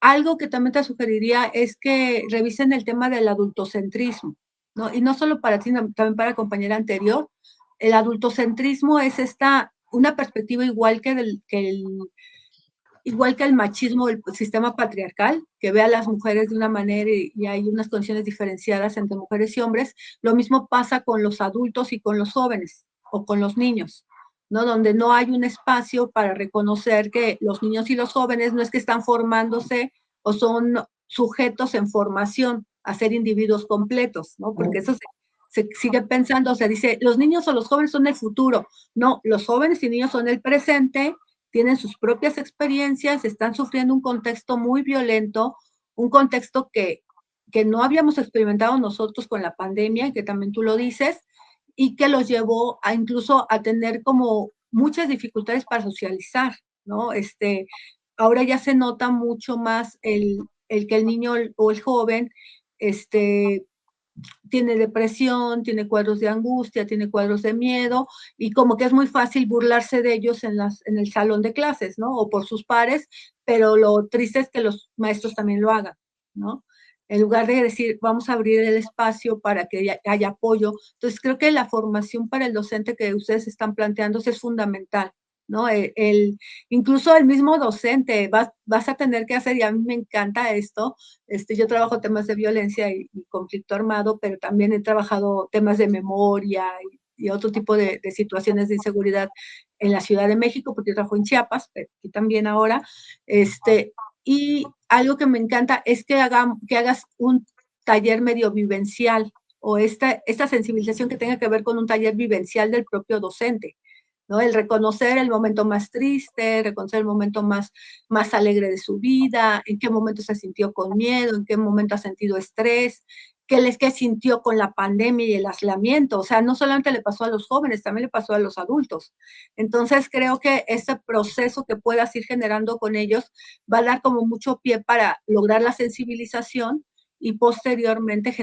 Algo que también te sugeriría es que revisen el tema del adultocentrismo, ¿no? Y no solo para ti, también para la compañera anterior. El adultocentrismo es una perspectiva igual que el machismo del sistema patriarcal, que ve a las mujeres de una manera y hay unas condiciones diferenciadas entre mujeres y hombres. Lo mismo pasa con los adultos y con los jóvenes o con los niños, ¿no? Donde no hay un espacio para reconocer que los niños y los jóvenes no es que están formándose o son sujetos en formación a ser individuos completos, ¿no? Porque eso se sigue pensando, se dice, los niños o los jóvenes son el futuro. No, los jóvenes y niños son el presente, tienen sus propias experiencias, están sufriendo un contexto muy violento, un contexto que no habíamos experimentado nosotros con la pandemia, que también tú lo dices, y que los llevó a incluso a tener como muchas dificultades para socializar, ¿no? Ahora ya se nota mucho más el que el niño o el joven, tiene depresión, tiene cuadros de angustia, tiene cuadros de miedo, y como que es muy fácil burlarse de ellos en el salón de clases, ¿no? O por sus pares, pero lo triste es que los maestros también lo hagan, ¿no? En lugar de decir, vamos a abrir el espacio para que haya apoyo. Entonces, creo que la formación para el docente que ustedes están planteando es fundamental, ¿no? Incluso el mismo docente, vas a tener que hacer, y a mí me encanta esto, yo trabajo temas de violencia y conflicto armado, pero también he trabajado temas de memoria y otro tipo de situaciones de inseguridad en la Ciudad de México, porque yo trabajo en Chiapas, pero aquí también ahora. Y algo que me encanta es que hagas un taller medio vivencial, o esta sensibilización que tenga que ver con un taller vivencial del propio docente, ¿no? El reconocer el momento más triste, reconocer el momento más alegre de su vida, en qué momento se sintió con miedo, en qué momento ha sentido estrés, qué sintió con la pandemia y el aislamiento. O sea, no solamente le pasó a los jóvenes, también le pasó a los adultos. Entonces, creo que ese proceso que puedas ir generando con ellos va a dar como mucho pie para lograr la sensibilización y posteriormente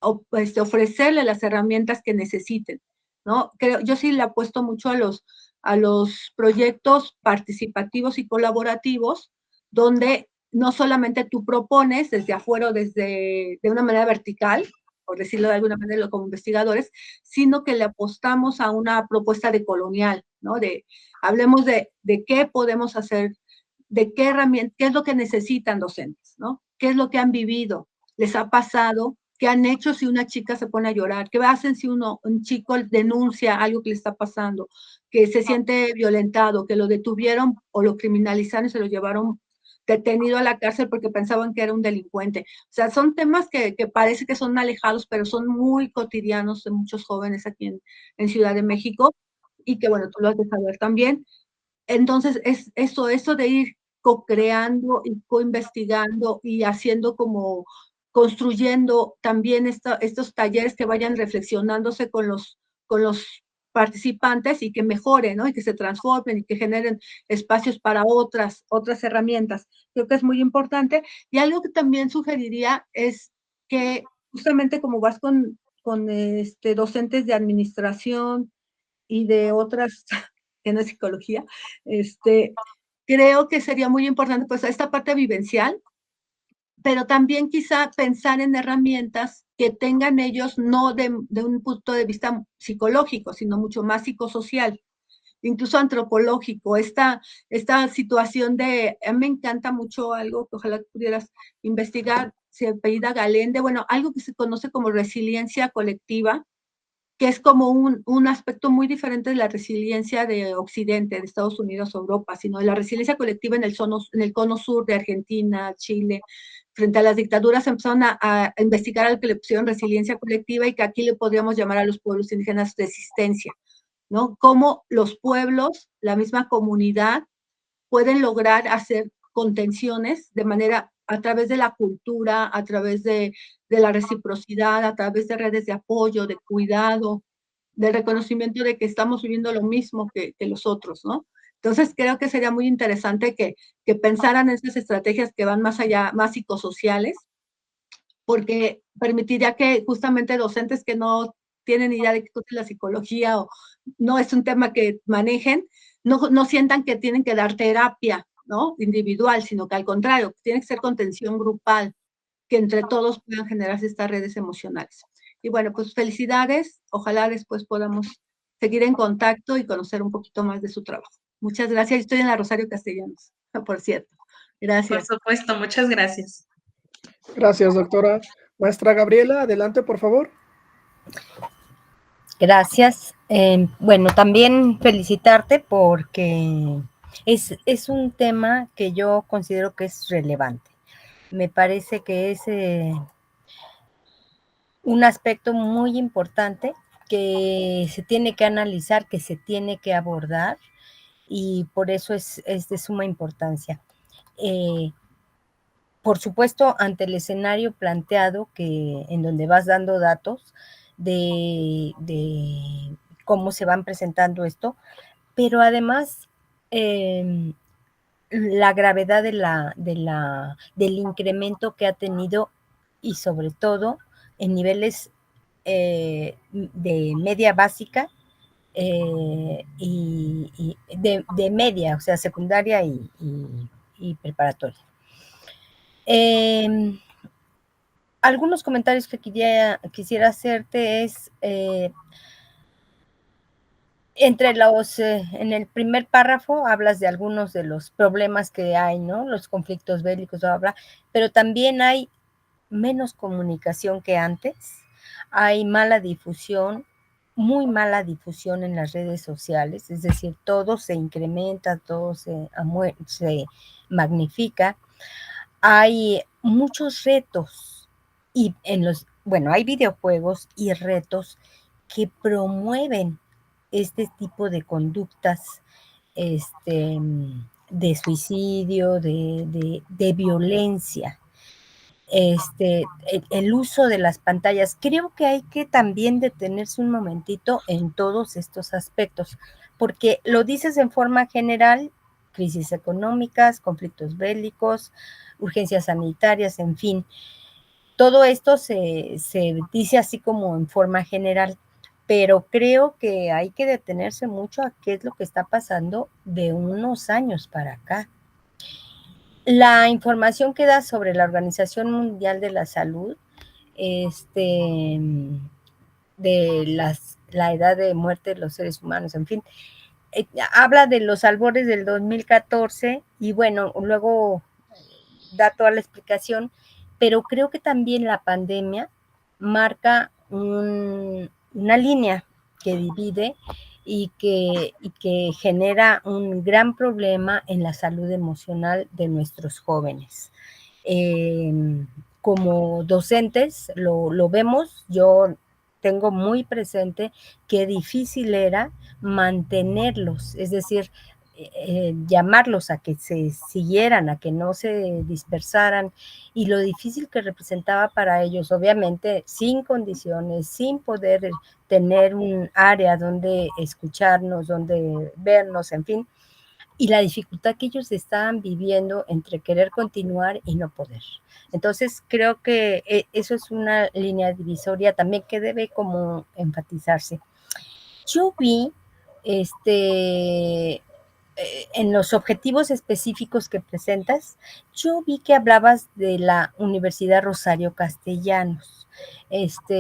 ofrecerle las herramientas que necesiten, ¿no? Yo sí le apuesto mucho a los proyectos participativos y colaborativos, donde no solamente tú propones desde afuera, de una manera vertical, por decirlo de alguna manera como investigadores, sino que le apostamos a una propuesta decolonial, ¿no? Hablemos de qué podemos hacer, de qué herramientas, qué es lo que necesitan docentes, ¿no? ¿Qué es lo que han vivido? ¿Les ha pasado? ¿Qué han hecho si una chica se pone a llorar? ¿Qué hacen si un chico denuncia algo que le está pasando? Que se siente violentado, que lo detuvieron o lo criminalizaron y se lo llevaron detenido a la cárcel porque pensaban que era un delincuente. O sea, son temas que parece que son alejados, pero son muy cotidianos de muchos jóvenes aquí en Ciudad de México, y que, bueno, tú lo has de saber también. Entonces, es eso de ir co-creando y co-investigando y haciendo como construyendo también estos talleres que vayan reflexionándose con los participantes y que mejoren, ¿no? Y que se transformen y que generen espacios para otras herramientas. Creo que es muy importante. Y algo que también sugeriría es que justamente como vas con docentes de administración y de otras, que no es psicología, creo que sería muy importante, pues, esta parte vivencial, pero también quizá pensar en herramientas que tengan ellos no de un punto de vista psicológico, sino mucho más psicosocial, incluso antropológico. Esta situación de, a mí me encanta mucho algo que ojalá pudieras investigar, se apellida Galende, bueno, algo que se conoce como resiliencia colectiva, que es como un aspecto muy diferente de la resiliencia de Occidente, de Estados Unidos o Europa, sino de la resiliencia colectiva en el cono sur de Argentina, Chile. Frente a las dictaduras empezaron a investigar algo que le pusieron resiliencia colectiva y que aquí le podríamos llamar a los pueblos indígenas resistencia, ¿no? Cómo los pueblos, la misma comunidad, pueden lograr hacer contenciones de manera a través de la cultura, a través de la reciprocidad, a través de redes de apoyo, de cuidado, del reconocimiento de que estamos viviendo lo mismo que los otros, ¿no? Entonces creo que sería muy interesante que pensaran en esas estrategias que van más allá, más psicosociales, porque permitiría que justamente docentes que no tienen idea de qué es la psicología o no es un tema que manejen, no sientan que tienen que dar terapia, ¿no? Individual, sino que al contrario, tiene que ser contención grupal, que entre todos puedan generarse estas redes emocionales. Y bueno, pues felicidades, ojalá después podamos seguir en contacto y conocer un poquito más de su trabajo. Muchas gracias, estoy en la Rosario Castellanos, por cierto. Gracias. Por supuesto, muchas gracias. Gracias, doctora. Maestra Gabriela, adelante, por favor. Gracias. Bueno, también felicitarte porque es un tema que yo considero que es relevante. Me parece que es un aspecto muy importante que se tiene que analizar, que se tiene que abordar y por eso es de suma importancia. Por supuesto, ante el escenario planteado, que en donde vas dando datos de cómo se van presentando esto, pero además la gravedad del incremento que ha tenido y sobre todo en niveles de media básica y de media, o sea, secundaria y preparatoria. Algunos comentarios que quisiera hacerte es, en el primer párrafo hablas de algunos de los problemas que hay, ¿no? Los conflictos bélicos, bla, bla, pero también hay menos comunicación que antes, hay mala difusión, muy mala difusión en las redes sociales, es decir, todo se incrementa, todo se magnifica. Hay muchos retos y hay videojuegos y retos que promueven este tipo de conductas de suicidio, de violencia. El uso de las pantallas. Creo que hay que también detenerse un momentito en todos estos aspectos, porque lo dices en forma general, crisis económicas, conflictos bélicos, urgencias sanitarias, en fin. Todo esto se dice así como en forma general, pero creo que hay que detenerse mucho a qué es lo que está pasando de unos años para acá. La información que da sobre la Organización Mundial de la Salud, de la edad de muerte de los seres humanos, en fin, habla de los albores del 2014 y bueno, luego da toda la explicación, pero creo que también la pandemia marca una línea que divide y que genera un gran problema en la salud emocional de nuestros jóvenes. Como docentes lo vemos, yo tengo muy presente qué difícil era mantenerlos, es decir, llamarlos a que se siguieran, a que no se dispersaran, y lo difícil que representaba para ellos, obviamente sin condiciones, sin poder tener un área donde escucharnos, donde vernos, en fin, y la dificultad que ellos estaban viviendo entre querer continuar y no poder. Entonces creo que eso es una línea divisoria también que debe como enfatizarse. Yo vi en los objetivos específicos que presentas, yo vi que hablabas de la Universidad Rosario Castellanos,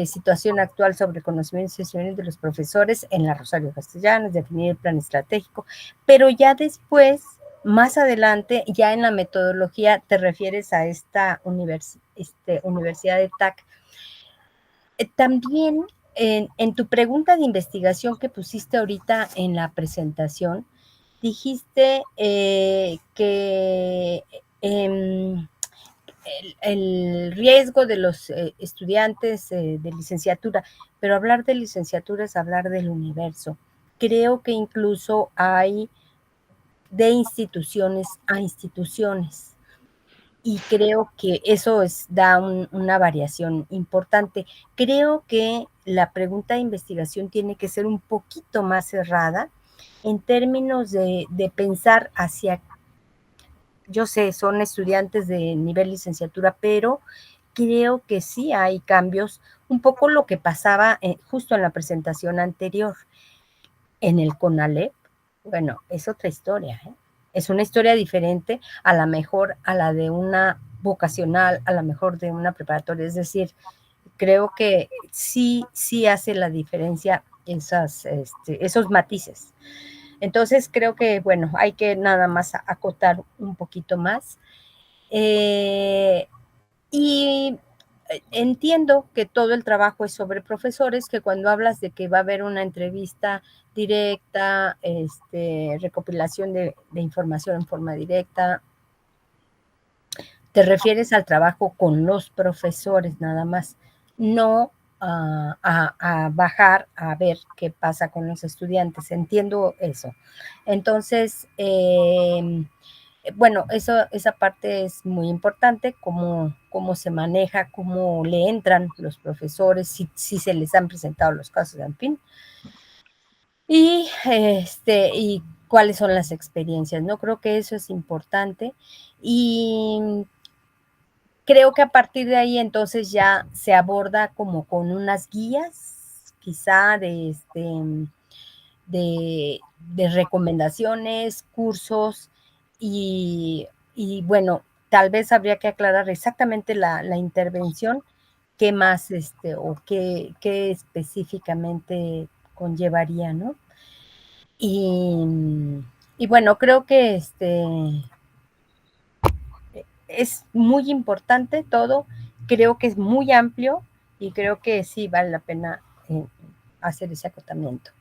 situación actual sobre conocimientos y sesiones de los profesores en la Rosario Castellanos, definir el plan estratégico, pero ya después, más adelante, ya en la metodología, te refieres a esta Universidad de TAC. También en tu pregunta de investigación que pusiste ahorita en la presentación, dijiste que el riesgo de los estudiantes de licenciatura, pero hablar de licenciatura es hablar del universo. Creo que incluso hay de instituciones a instituciones. Y creo que eso da una variación importante. Creo que la pregunta de investigación tiene que ser un poquito más cerrada en términos de pensar hacia, yo sé, son estudiantes de nivel licenciatura, pero creo que sí hay cambios, un poco lo que pasaba justo en la presentación anterior. En el CONALEP, bueno, es otra historia, ¿eh? Es una historia diferente, a la mejor a la de una vocacional, a la mejor de una preparatoria. Es decir, creo que sí hace la diferencia esos matices. Entonces, creo que, bueno, hay que nada más acotar un poquito más. Y entiendo que todo el trabajo es sobre profesores, que cuando hablas de que va a haber una entrevista directa, recopilación de información en forma directa, te refieres al trabajo con los profesores nada más, no a bajar a ver qué pasa con los estudiantes. Entiendo eso. Entonces, bueno, esa parte es muy importante, cómo se maneja, cómo le entran los profesores, si se les han presentado los casos, en fin. Y cuáles son las experiencias, ¿no? Creo que eso es importante. Y creo que a partir de ahí entonces ya se aborda como con unas guías, quizá de recomendaciones, cursos y bueno, tal vez habría que aclarar exactamente la intervención, qué más o qué específicamente conllevaría, ¿no? Y bueno, creo que es muy importante todo, creo que es muy amplio y creo que sí vale la pena hacer ese acotamiento.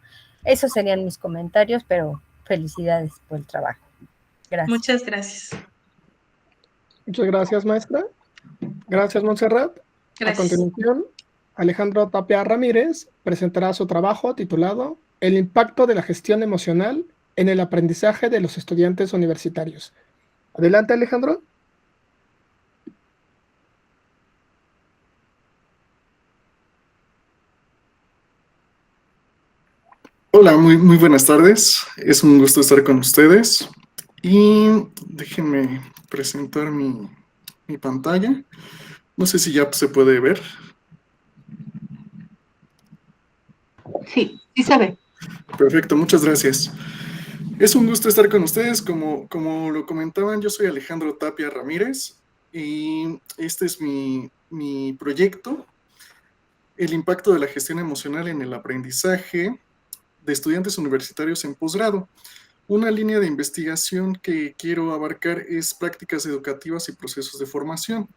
Esos serían mis comentarios, pero felicidades por el trabajo. Gracias. Muchas gracias. Muchas gracias, maestra. Gracias, Montserrat. Gracias. A continuación, Alejandro Tapia Ramírez presentará su trabajo titulado El impacto de la gestión emocional en el aprendizaje de los estudiantes universitarios. Adelante, Alejandro. Hola, muy buenas tardes. Es un gusto estar con ustedes. Y déjenme presentar mi pantalla. No sé si ya se puede ver. Sí se ve. Perfecto, muchas gracias. Es un gusto estar con ustedes. Como lo comentaban, yo soy Alejandro Tapia Ramírez y este es mi proyecto, El impacto de la gestión emocional en el aprendizaje de estudiantes universitarios en posgrado. Una línea de investigación que quiero abarcar es prácticas educativas y procesos de formación.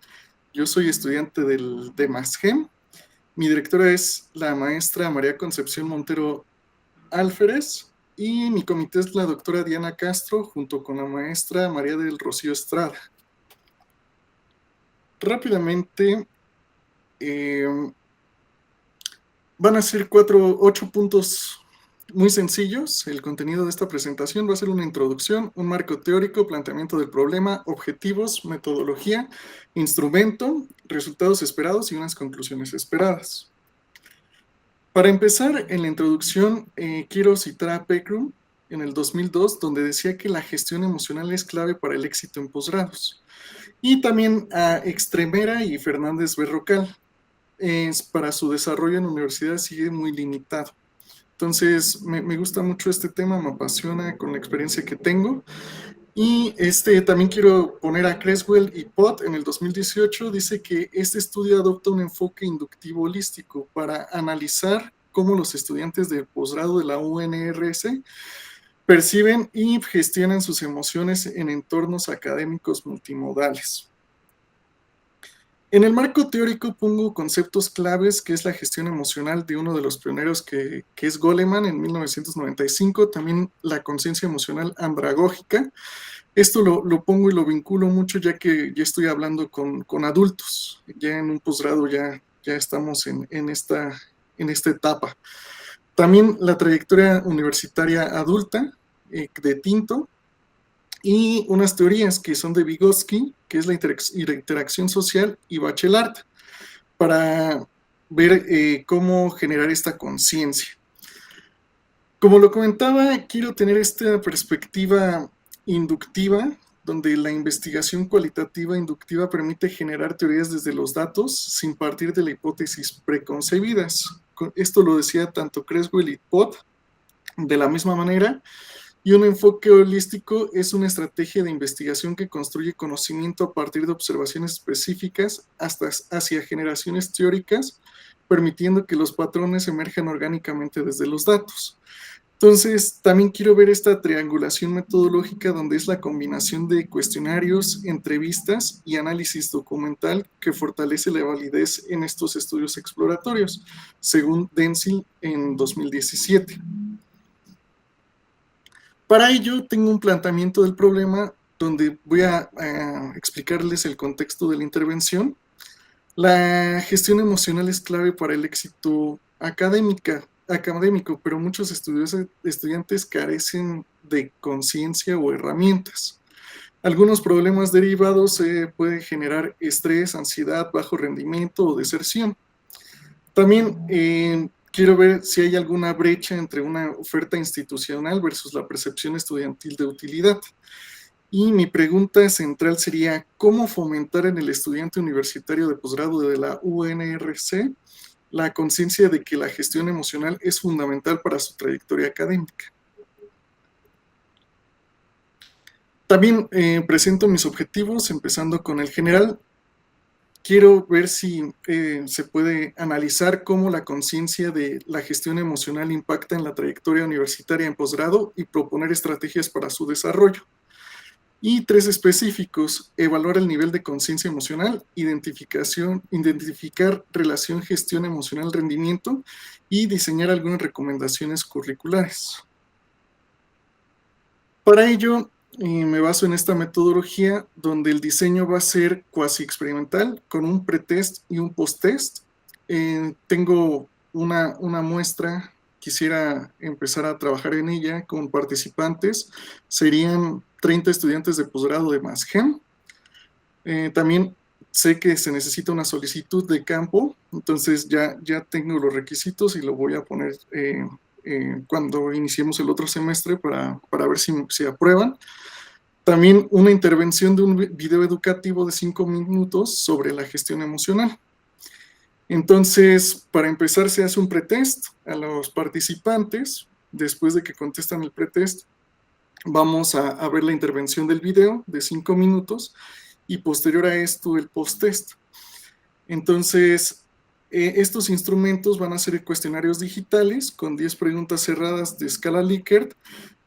Yo soy estudiante del DEMASGEM. Mi directora es la maestra María Concepción Montero Alférez y mi comité es la doctora Diana Castro junto con la maestra María del Rocío Estrada. Rápidamente, van a ser 8 puntos muy sencillos. El contenido de esta presentación va a ser una introducción, un marco teórico, planteamiento del problema, objetivos, metodología, instrumento, resultados esperados y unas conclusiones esperadas. Para empezar, en la introducción, quiero citar a Peckrum en el 2002, donde decía que la gestión emocional es clave para el éxito en posgrados. Y también a Extremera y Fernández Berrocal. Para su desarrollo en la universidad sigue muy limitado. Entonces, me gusta mucho este tema, me apasiona con la experiencia que tengo. Y también quiero poner a Creswell y Pott en el 2018, dice que este estudio adopta un enfoque inductivo holístico para analizar cómo los estudiantes de posgrado de la UNRS perciben y gestionan sus emociones en entornos académicos multimodales. En el marco teórico pongo conceptos claves, que es la gestión emocional de uno de los pioneros que es Goleman en 1995, también la conciencia emocional andragógica. Esto lo pongo y lo vinculo mucho ya que ya estoy hablando con adultos, ya en un posgrado ya estamos en esta etapa. También la trayectoria universitaria adulta de Tinto, y unas teorías que son de Vygotsky, que es la interacción social, y Bachelard, para ver cómo generar esta conciencia. Como lo comentaba, quiero tener esta perspectiva inductiva, donde la investigación cualitativa inductiva permite generar teorías desde los datos sin partir de la hipótesis preconcebidas. Esto lo decía tanto Creswell y Pott de la misma manera. Y un enfoque holístico es una estrategia de investigación que construye conocimiento a partir de observaciones específicas hasta hacia generaciones teóricas, permitiendo que los patrones emerjan orgánicamente desde los datos. Entonces, también quiero ver esta triangulación metodológica donde es la combinación de cuestionarios, entrevistas y análisis documental que fortalece la validez en estos estudios exploratorios, según Denzil en 2017. Para ello, tengo un planteamiento del problema donde voy a explicarles el contexto de la intervención. La gestión emocional es clave para el éxito académico, pero muchos estudiantes carecen de conciencia o herramientas. Algunos problemas derivados pueden generar estrés, ansiedad, bajo rendimiento o deserción. También quiero ver si hay alguna brecha entre una oferta institucional versus la percepción estudiantil de utilidad. Y mi pregunta central sería, ¿cómo fomentar en el estudiante universitario de posgrado de la UNRC la conciencia de que la gestión emocional es fundamental para su trayectoria académica? También presento mis objetivos, empezando con el general. Quiero ver si se puede analizar cómo la conciencia de la gestión emocional impacta en la trayectoria universitaria en posgrado y proponer estrategias para su desarrollo. Y 3 específicos: evaluar el nivel de conciencia emocional, identificar relación gestión emocional rendimiento y diseñar algunas recomendaciones curriculares. Para ello, me baso en esta metodología donde el diseño va a ser cuasi experimental con un pretest y un posttest. Tengo una muestra, quisiera empezar a trabajar en ella con participantes. Serían 30 estudiantes de posgrado de MASGEM. También sé que se necesita una solicitud de campo, entonces ya tengo los requisitos y lo voy a poner cuando iniciemos el otro semestre para ver si aprueban. También una intervención de un video educativo de 5 minutos sobre la gestión emocional. Entonces, para empezar, se hace un pretest a los participantes. Después de que contestan el pretest, vamos a ver la intervención del video de 5 minutos y posterior a esto el posttest. Entonces, estos instrumentos van a ser cuestionarios digitales con 10 preguntas cerradas de escala Likert,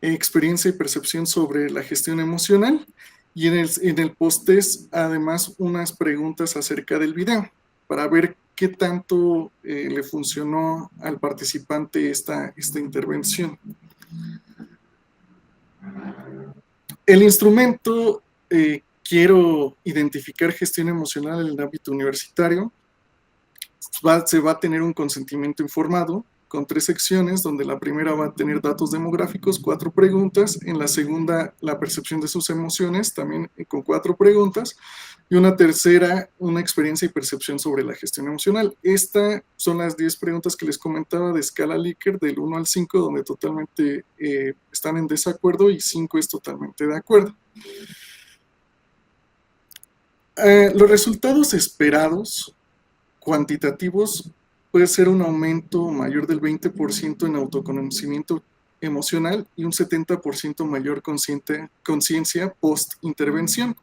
experiencia y percepción sobre la gestión emocional, y en el posttest además unas preguntas acerca del video para ver qué tanto le funcionó al participante esta intervención. El instrumento, quiero identificar gestión emocional en el ámbito universitario. Se va a tener un consentimiento informado con 3 secciones, donde la primera va a tener datos demográficos, 4 preguntas, en la segunda la percepción de sus emociones, también con 4 preguntas, y una tercera, una experiencia y percepción sobre la gestión emocional. Estas son las 10 preguntas que les comentaba de escala Likert, del 1 al 5, donde totalmente están en desacuerdo y 5 es totalmente de acuerdo. Los resultados esperados cuantitativos puede ser un aumento mayor del 20% en autoconocimiento emocional y un 70% mayor conciencia post-intervención.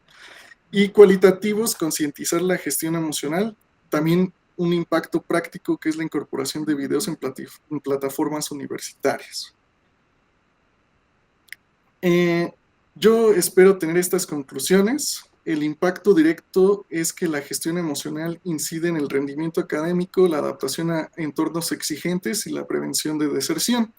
Y cualitativos, concientizar la gestión emocional, también un impacto práctico que es la incorporación de videos en plataformas universitarias. Yo espero tener estas conclusiones. El impacto directo es que la gestión emocional incide en el rendimiento académico, la adaptación a entornos exigentes y la prevención de deserción.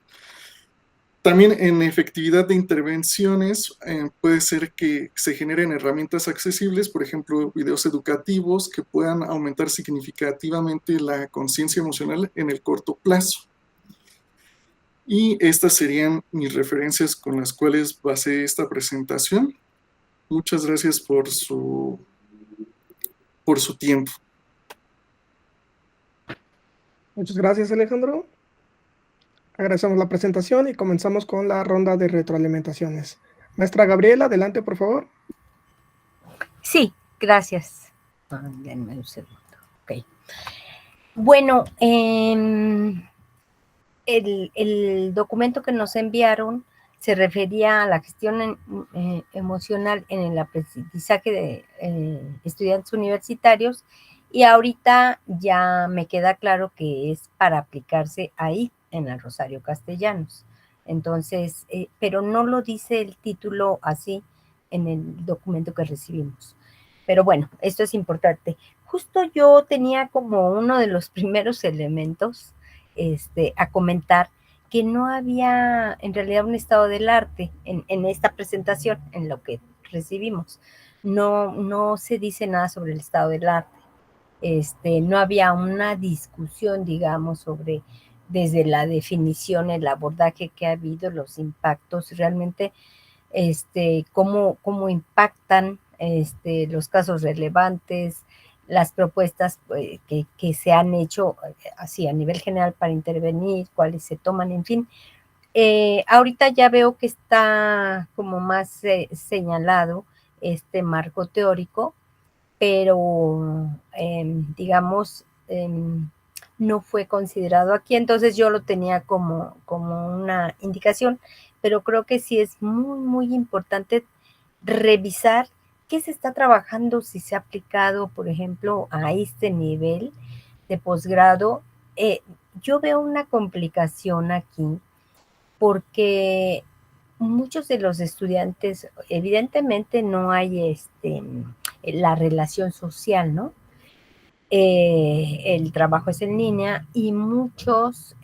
También en efectividad de intervenciones puede ser que se generen herramientas accesibles, por ejemplo, videos educativos que puedan aumentar significativamente la conciencia emocional en el corto plazo. Y estas serían mis referencias con las cuales basé esta presentación. Muchas gracias por su tiempo. Muchas gracias, Alejandro. Agradecemos la presentación y comenzamos con la ronda de retroalimentaciones. Maestra Gabriela, adelante, por favor. Sí, gracias. Denme un segundo. Ok. Bueno, el documento que nos enviaron se refería a la gestión emocional en el aprendizaje de estudiantes universitarios, y ahorita ya me queda claro que es para aplicarse ahí, en el Rosario Castellanos. Entonces, pero no lo dice el título así en el documento que recibimos. Pero bueno, esto es importante. Justo yo tenía como uno de los primeros elementos a comentar que no había en realidad un estado del arte en esta presentación, en lo que recibimos. No se dice nada sobre el estado del arte. No había una discusión, digamos, sobre desde la definición, el abordaje que ha habido, los impactos, realmente cómo impactan los casos relevantes, las propuestas que se han hecho así a nivel general para intervenir, cuáles se toman, en fin. Ahorita ya veo que está como más señalado este marco teórico, pero digamos, no fue considerado aquí, entonces yo lo tenía como una indicación, pero creo que sí es muy, muy importante revisar qué se está trabajando, si se ha aplicado, por ejemplo, a este nivel de posgrado. Yo veo una complicación aquí, porque muchos de los estudiantes, evidentemente no hay la relación social, ¿no? El trabajo es en línea y muchos,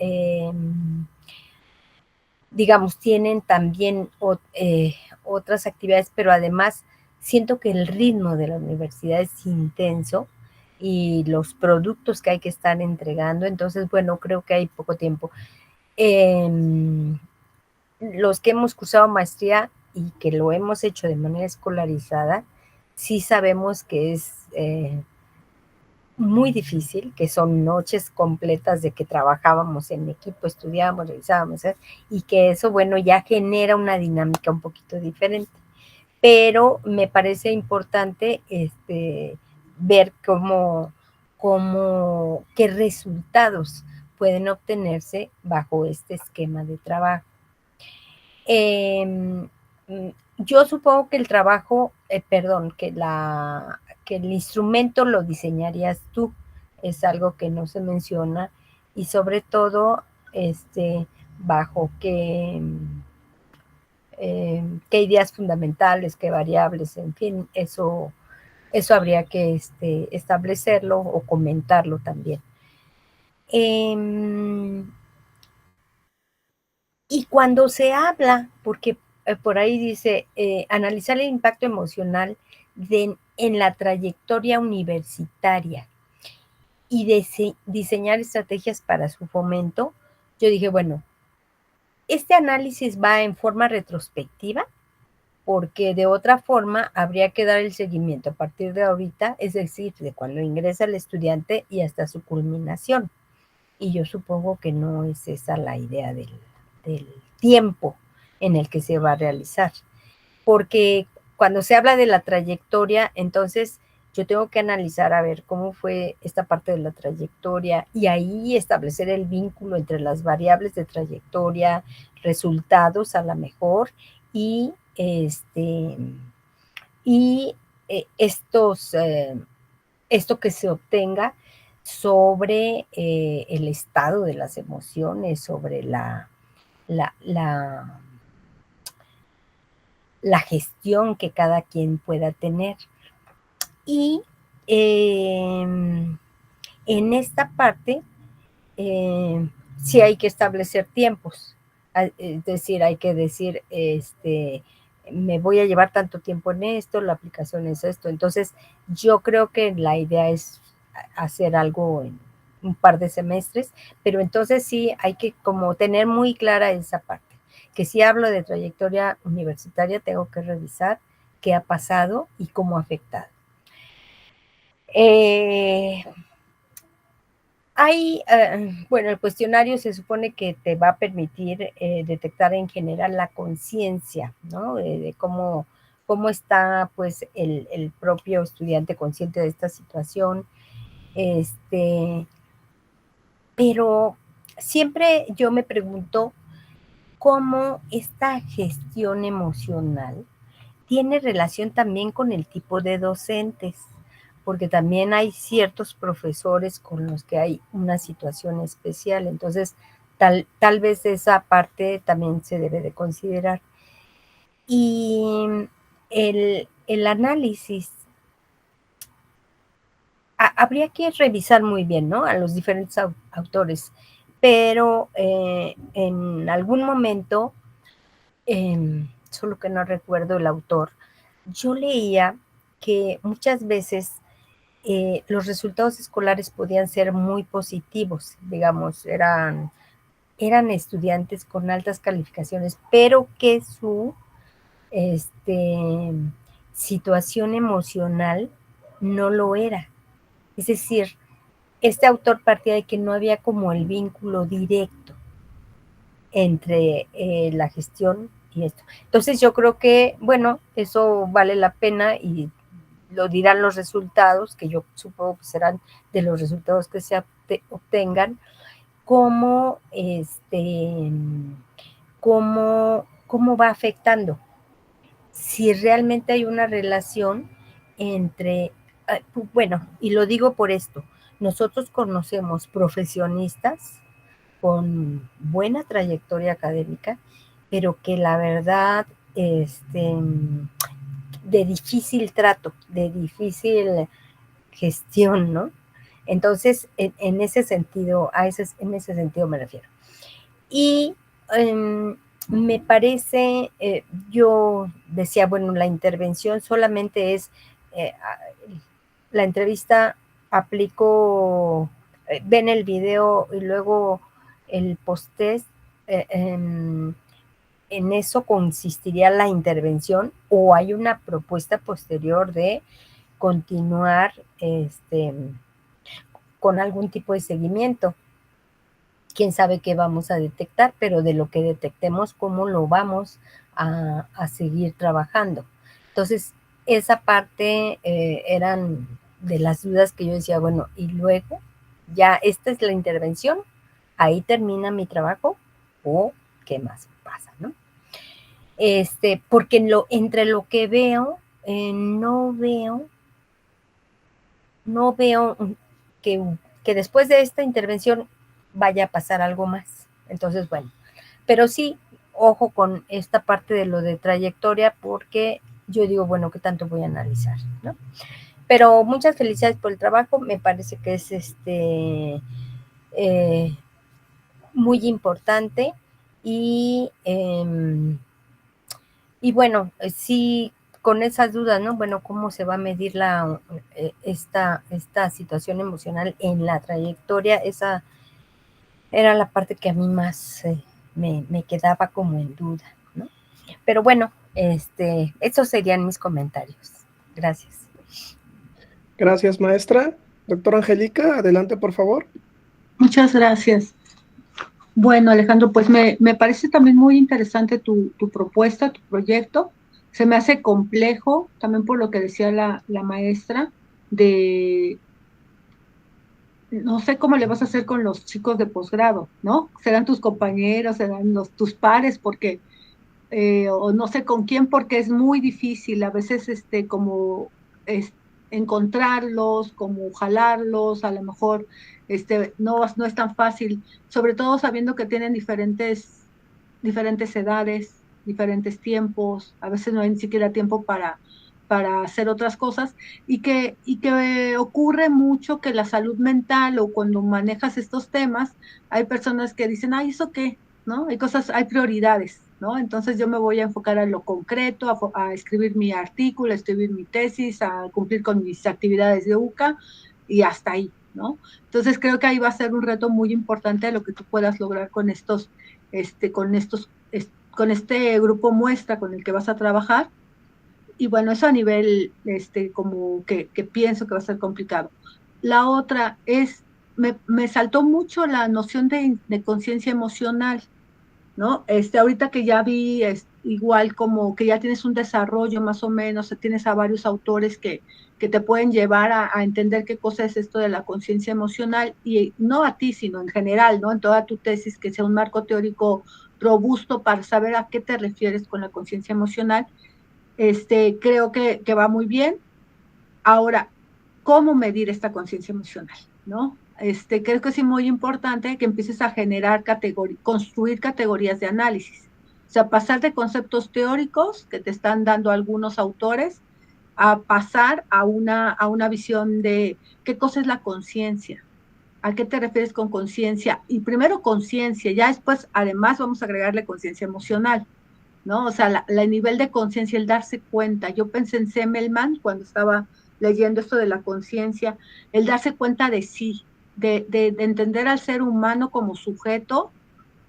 digamos, tienen también otras actividades, pero además siento que el ritmo de la universidad es intenso y los productos que hay que estar entregando, entonces, bueno, creo que hay poco tiempo. Los que hemos cursado maestría y que lo hemos hecho de manera escolarizada, sí sabemos que es muy difícil, que son noches completas de que trabajábamos en equipo, estudiábamos, revisábamos, y que eso, bueno, ya genera una dinámica un poquito diferente. Pero me parece importante ver qué resultados pueden obtenerse bajo este esquema de trabajo. Yo supongo que el trabajo, que el instrumento lo diseñarías tú, es algo que no se menciona, y sobre todo, bajo qué ideas fundamentales, qué variables, en fin, eso habría que establecerlo o comentarlo también. Y cuando se habla, porque por ahí dice, analizar el impacto emocional en la trayectoria universitaria y diseñar estrategias para su fomento, yo dije, bueno, este análisis va en forma retrospectiva, porque de otra forma habría que dar el seguimiento a partir de ahorita, es decir, de cuando ingresa el estudiante y hasta su culminación. Y yo supongo que no es esa la idea del tiempo en el que se va a realizar, porque cuando se habla de la trayectoria, entonces yo tengo que analizar a ver cómo fue esta parte de la trayectoria y ahí establecer el vínculo entre las variables de trayectoria, resultados a lo mejor y esto que se obtenga sobre el estado de las emociones, sobre la gestión que cada quien pueda tener. Y en esta parte sí hay que establecer tiempos. Es decir, hay que decir, me voy a llevar tanto tiempo en esto, la aplicación es esto. Entonces, yo creo que la idea es hacer algo en un par de semestres, pero entonces sí hay que como tener muy clara esa parte, que si hablo de trayectoria universitaria, tengo que revisar qué ha pasado y cómo ha afectado. Bueno, el cuestionario se supone que te va a permitir detectar en general la conciencia, ¿no? De cómo está, pues, el propio estudiante consciente de esta situación. Pero siempre yo me pregunto cómo esta gestión emocional tiene relación también con el tipo de docentes, porque también hay ciertos profesores con los que hay una situación especial, entonces tal vez esa parte también se debe de considerar. Y el análisis, habría que revisar muy bien, ¿no? A los diferentes autores, pero en algún momento, solo que no recuerdo el autor, yo leía que muchas veces los resultados escolares podían ser muy positivos, digamos, eran estudiantes con altas calificaciones, pero que su situación emocional no lo era. Es decir, este autor partía de que no había como el vínculo directo entre la gestión y esto. Entonces yo creo que, bueno, eso vale la pena y lo dirán los resultados, que yo supongo que serán de los resultados que se obtengan, cómo va afectando. Si realmente hay una relación entre, bueno, y lo digo por esto, nosotros conocemos profesionistas con buena trayectoria académica, pero que la verdad, de difícil trato, de difícil gestión, ¿no? Entonces, en ese sentido, en ese sentido me refiero. Y me parece, yo decía, bueno, la intervención solamente es, la entrevista aplico, ven el video y luego el post-test, en eso consistiría la intervención, o hay una propuesta posterior de continuar con algún tipo de seguimiento. Quién sabe qué vamos a detectar, pero de lo que detectemos, cómo lo vamos a seguir trabajando. Entonces, esa parte eran de las dudas que yo decía, bueno, y luego, ya esta es la intervención, ahí termina mi trabajo, o qué más pasa, ¿no? Porque entre lo que veo, no veo que después de esta intervención vaya a pasar algo más. Entonces, bueno, pero sí, ojo con esta parte de lo de trayectoria, porque yo digo, bueno, ¿qué tanto voy a analizar, ¿no? Pero muchas felicidades por el trabajo, me parece que es muy importante y bueno, sí, con esas dudas, ¿no? Bueno, ¿cómo se va a medir esta situación emocional en la trayectoria? Esa era la parte que a mí más me quedaba como en duda, ¿no? Pero bueno, esos serían mis comentarios. Gracias. Gracias, maestra. Doctora Angélica, adelante, por favor. Muchas gracias. Bueno, Alejandro, pues me parece también muy interesante tu propuesta, tu proyecto. Se me hace complejo, también por lo que decía la maestra, no sé cómo le vas a hacer con los chicos de posgrado, ¿no? Serán tus compañeros, serán tus pares, porque, o no sé con quién, porque es muy difícil a veces, como encontrarlos, como jalarlos, a lo mejor, no es tan fácil, sobre todo sabiendo que tienen diferentes edades, diferentes tiempos, a veces no hay ni siquiera tiempo para hacer otras cosas, y que ocurre mucho que la salud mental, o cuando manejas estos temas, hay personas que dicen, ay, ¿eso qué? ¿No? Hay prioridades, ¿no? Entonces yo me voy a enfocar a lo concreto, a escribir mi artículo, a escribir mi tesis, a cumplir con mis actividades de UCA, y hasta ahí, ¿no? Entonces creo que ahí va a ser un reto muy importante lo que tú puedas lograr con con este grupo muestra con el que vas a trabajar. Y bueno, eso a nivel, como que pienso que va a ser complicado. La otra es, me saltó mucho la noción de conciencia emocional, ¿no? Ahorita que ya vi, igual como que ya tienes un desarrollo más o menos, tienes a varios autores que te pueden llevar a entender qué cosa es esto de la conciencia emocional, y no a ti, sino en general, ¿no? En toda tu tesis, que sea un marco teórico robusto para saber a qué te refieres con la conciencia emocional. Creo que va muy bien. Ahora, ¿cómo medir esta conciencia emocional? ¿No? Creo que es muy importante que empieces a generar construir categorías de análisis. O sea, pasar de conceptos teóricos que te están dando algunos autores a pasar a una visión de qué cosa es la conciencia. ¿A qué te refieres con conciencia? Y primero conciencia, ya después, además, vamos a agregarle conciencia emocional, ¿no? O sea, el nivel de conciencia, el darse cuenta. Yo pensé en Semmelman cuando estaba leyendo esto de la conciencia, el darse cuenta de sí, de entender al ser humano como sujeto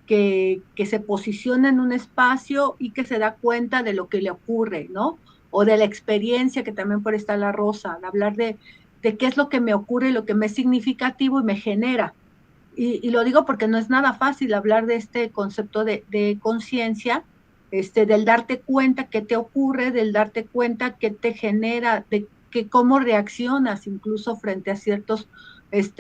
que se posiciona en un espacio y que se da cuenta de lo que le ocurre, ¿no? O de la experiencia, que también por está la Rosa, de hablar de qué es lo que me ocurre, lo que me es significativo y me genera. Y lo digo porque no es nada fácil hablar de este concepto de conciencia, del darte cuenta qué te ocurre, del darte cuenta qué te genera, de que cómo reaccionas incluso frente a ciertos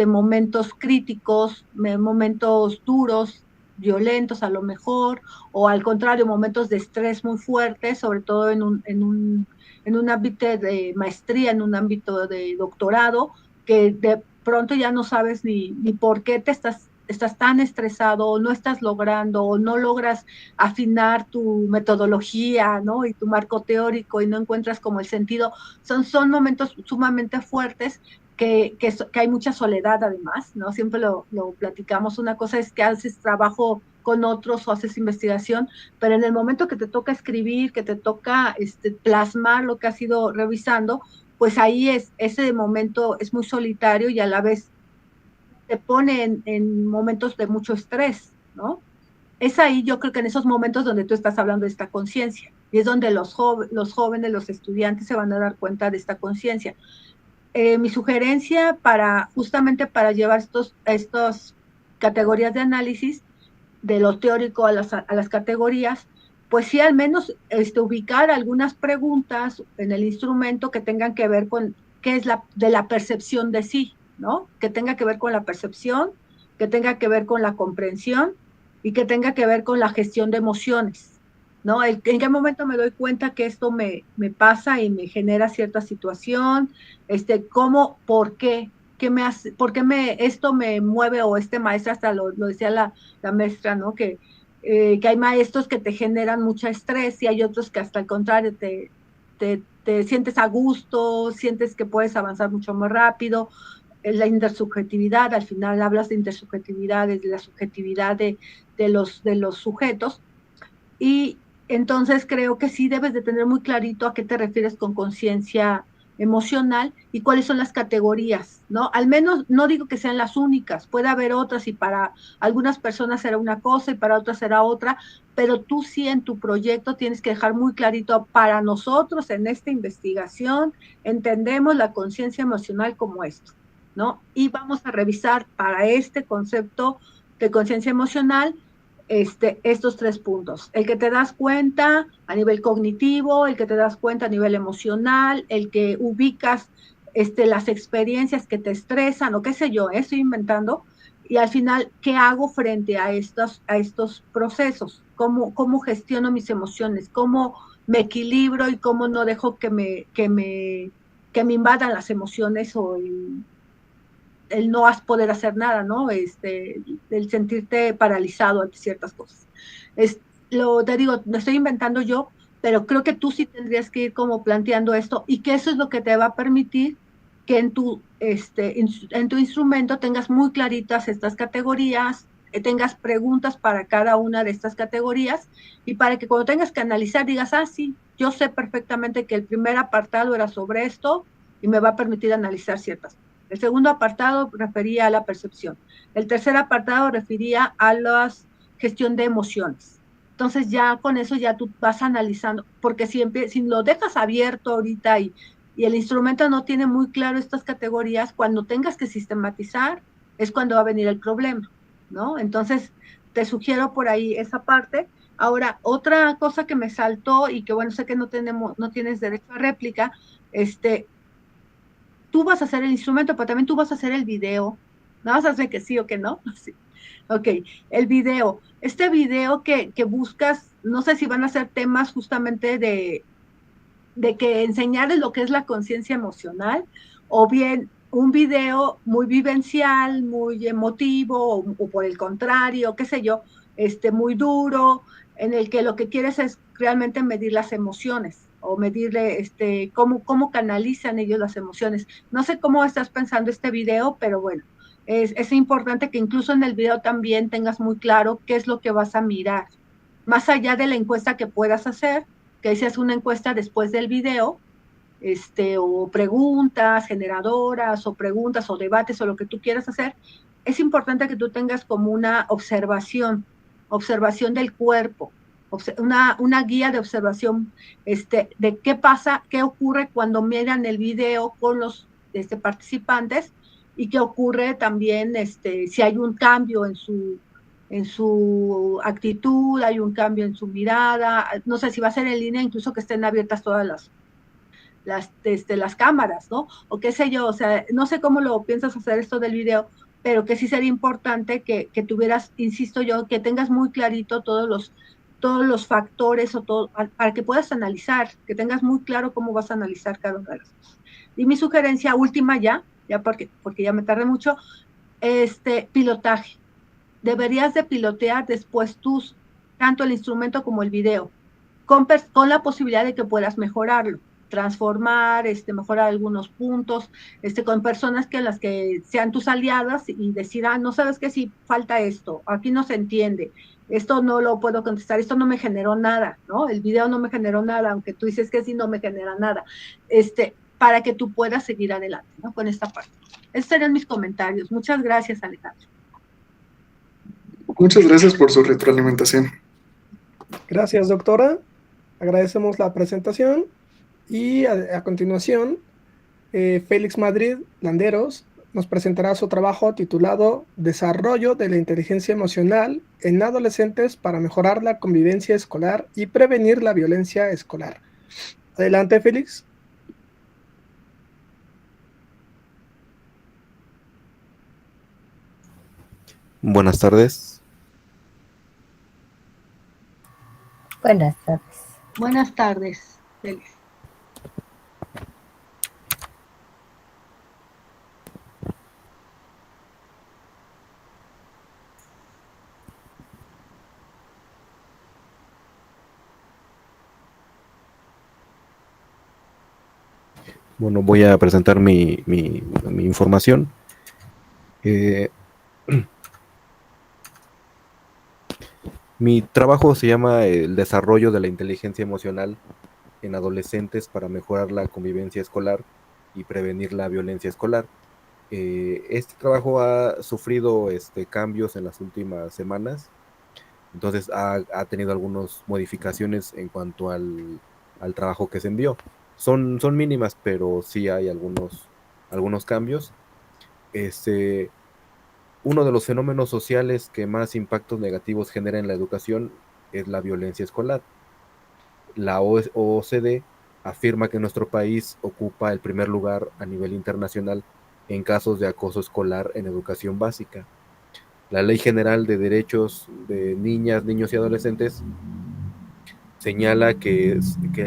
momentos críticos, momentos duros, violentos a lo mejor, o al contrario, momentos de estrés muy fuertes, sobre todo en un ámbito de maestría, en un ámbito de doctorado, que de pronto ya no sabes ni por qué estás tan estresado, o no estás logrando, o no logras afinar tu metodología, ¿no? Y tu marco teórico, y no encuentras como el sentido. Son momentos sumamente fuertes, que hay mucha soledad además, ¿no? Siempre lo platicamos. Una cosa es que haces trabajo con otros o haces investigación, pero en el momento que te toca escribir, que te toca plasmar lo que has ido revisando, pues ahí ese momento es muy solitario, y a la vez te pone en momentos de mucho estrés, ¿no? Es ahí, yo creo que en esos momentos donde tú estás hablando de esta conciencia, y es donde los jóvenes, los estudiantes se van a dar cuenta de esta conciencia. Mi sugerencia justamente para llevar estas categorías de análisis, de lo teórico a las categorías, pues sí, al menos ubicar algunas preguntas en el instrumento que tengan que ver con qué es de la percepción de sí, ¿no? Que tenga que ver con la percepción, que tenga que ver con la comprensión, y que tenga que ver con la gestión de emociones, ¿no? ¿En qué momento me doy cuenta que esto me pasa y me genera cierta situación? ¿Cómo, por qué? ¿Qué me hace, por qué esto me mueve? O maestra, hasta lo decía la maestra, ¿no? Que hay maestros que te generan mucho estrés, y hay otros que hasta al contrario te sientes a gusto, sientes que puedes avanzar mucho más rápido. La intersubjetividad, al final hablas de intersubjetividad, de la subjetividad de los sujetos, y entonces creo que sí debes de tener muy clarito a qué te refieres con conciencia emocional y cuáles son las categorías, ¿no? Al menos no digo que sean las únicas, puede haber otras, y para algunas personas será una cosa y para otras será otra, pero tú sí en tu proyecto tienes que dejar muy clarito: para nosotros en esta investigación entendemos la conciencia emocional como esto, ¿no? Y vamos a revisar para este concepto de conciencia emocional estos 3 puntos: el que te das cuenta a nivel cognitivo, el que te das cuenta a nivel emocional, el que ubicas las experiencias que te estresan o qué sé yo, estoy inventando, y al final, ¿qué hago frente a estos procesos? ¿Cómo gestiono mis emociones? ¿Cómo me equilibro y cómo no dejo que me invadan las emociones o el no poder hacer nada, ¿no? El sentirte paralizado ante ciertas cosas. Te digo, lo estoy inventando yo, pero creo que tú sí tendrías que ir como planteando esto y que eso es lo que te va a permitir que en tu instrumento tengas muy claritas estas categorías, tengas preguntas para cada una de estas categorías y para que cuando tengas que analizar digas, sí, yo sé perfectamente que el primer apartado era sobre esto y me va a permitir analizar ciertas cosas. El segundo apartado refería a la percepción. El tercer apartado refería a la gestión de emociones. Entonces ya con eso ya tú vas analizando, porque si lo dejas abierto ahorita y el instrumento no tiene muy claro estas categorías, cuando tengas que sistematizar es cuando va a venir el problema, ¿no? Entonces te sugiero por ahí esa parte. Ahora, otra cosa que me saltó y que bueno, sé que no tienes derecho a réplica, tú vas a hacer el instrumento, pero también tú vas a hacer el video. ¿No vas a hacer que sí o que no? Sí. Ok, el video. Este video que buscas, no sé si van a ser temas justamente de que enseñarles lo que es la conciencia emocional, o bien un video muy vivencial, muy emotivo, o por el contrario, qué sé yo, muy duro, en el que lo que quieres es realmente medir las emociones o medirle cómo canalizan ellos las emociones. No sé cómo estás pensando este video, pero bueno, es importante que incluso en el video también tengas muy claro qué es lo que vas a mirar. Más allá de la encuesta que puedas hacer, que seas una encuesta después del video, o preguntas generadoras, o preguntas, o debates, o lo que tú quieras hacer, es importante que tú tengas como una observación del cuerpo, una guía de observación, de qué pasa, qué ocurre cuando miran el video con los participantes, y qué ocurre también, si hay un cambio en su actitud, hay un cambio en su mirada, no sé si va a ser en línea, incluso que estén abiertas todas las cámaras, ¿no? O qué sé yo, o sea, no sé cómo lo piensas hacer esto del video, pero que sí sería importante que tuvieras, insisto yo, que tengas muy clarito todos los factores o todo, para que puedas analizar, que tengas muy claro cómo vas a analizar cada una de las cosas. Y mi sugerencia última ya porque ya me tardé mucho, pilotaje. Deberías de pilotear después tanto el instrumento como el video, con la posibilidad de que puedas mejorarlo, transformar, mejorar algunos puntos, con personas las que sean tus aliadas y decir, no sabes qué, si falta esto, aquí no se entiende, esto no lo puedo contestar, esto no me generó nada, ¿no? El video no me generó nada, aunque tú dices que sí, no me genera nada, para que tú puedas seguir adelante, ¿no? Con esta parte. Esos serían mis comentarios. Muchas gracias, Alejandro. Muchas gracias por su retroalimentación. Gracias, doctora. Agradecemos la presentación y a continuación, Félix Madrid Landeros nos presentará su trabajo titulado Desarrollo de la inteligencia emocional en adolescentes para mejorar la convivencia escolar y prevenir la violencia escolar. Adelante, Félix. Buenas tardes. Buenas tardes. Buenas tardes, Félix. Bueno, voy a presentar mi información. Mi trabajo se llama El desarrollo de la inteligencia emocional en adolescentes para mejorar la convivencia escolar y prevenir la violencia escolar. Este trabajo ha sufrido cambios en las últimas semanas, entonces ha tenido algunas modificaciones en cuanto al trabajo que se envió. Son mínimas, pero sí hay algunos cambios. Uno de los fenómenos sociales que más impactos negativos genera en la educación es la violencia escolar. La OCDE afirma que nuestro país ocupa el primer lugar a nivel internacional en casos de acoso escolar en educación básica. La Ley General de Derechos de Niñas, Niños y Adolescentes señala que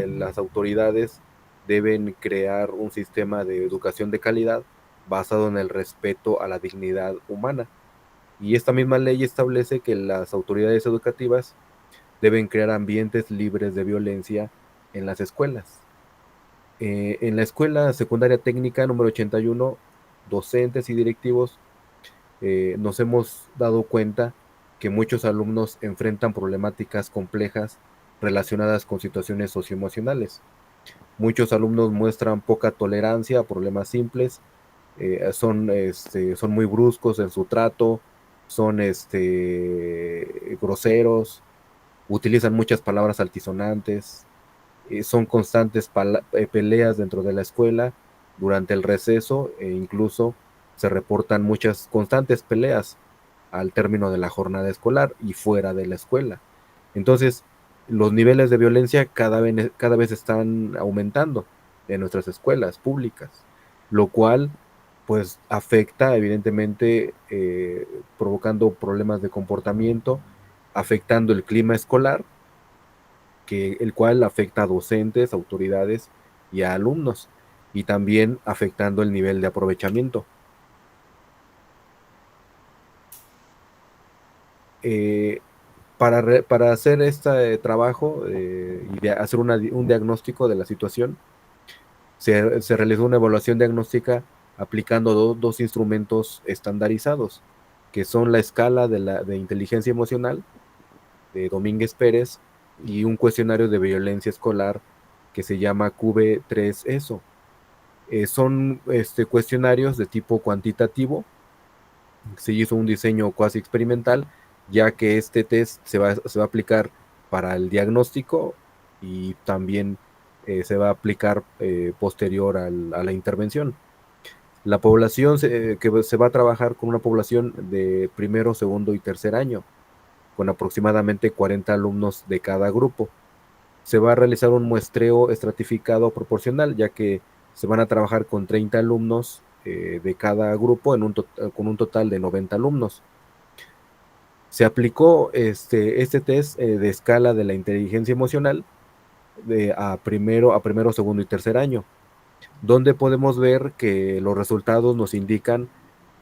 las autoridades deben crear un sistema de educación de calidad basado en el respeto a la dignidad humana. Y esta misma ley establece que las autoridades educativas deben crear ambientes libres de violencia en las escuelas. En la escuela secundaria técnica número 81, docentes y directivos nos hemos dado cuenta que muchos alumnos enfrentan problemáticas complejas relacionadas con situaciones socioemocionales. Muchos alumnos muestran poca tolerancia a problemas simples, son muy bruscos en su trato, son groseros, utilizan muchas palabras altisonantes, son constantes peleas dentro de la escuela durante el receso e incluso se reportan muchas constantes peleas al término de la jornada escolar y fuera de la escuela. Entonces, los niveles de violencia cada vez están aumentando en nuestras escuelas públicas, lo cual pues afecta evidentemente provocando problemas de comportamiento, afectando el clima escolar, el cual afecta a docentes, autoridades y a alumnos, y también afectando el nivel de aprovechamiento. Para hacer este trabajo y hacer un diagnóstico de la situación, se realizó una evaluación diagnóstica aplicando dos instrumentos estandarizados, que son la escala de inteligencia emocional de Domínguez Pérez y un cuestionario de violencia escolar que se llama QB3ESO. Son cuestionarios de tipo cuantitativo. Se hizo un diseño cuasi experimental, ya que este test se va a aplicar para el diagnóstico y también se va a aplicar posterior a la intervención. La población que se va a trabajar con una población de primero, segundo y tercer año, con aproximadamente 40 alumnos de cada grupo. Se va a realizar un muestreo estratificado proporcional, ya que se van a trabajar con 30 alumnos de cada grupo con un total de 90 alumnos. Se aplicó este test de escala de la inteligencia emocional a primero, segundo y tercer año, donde podemos ver que los resultados nos indican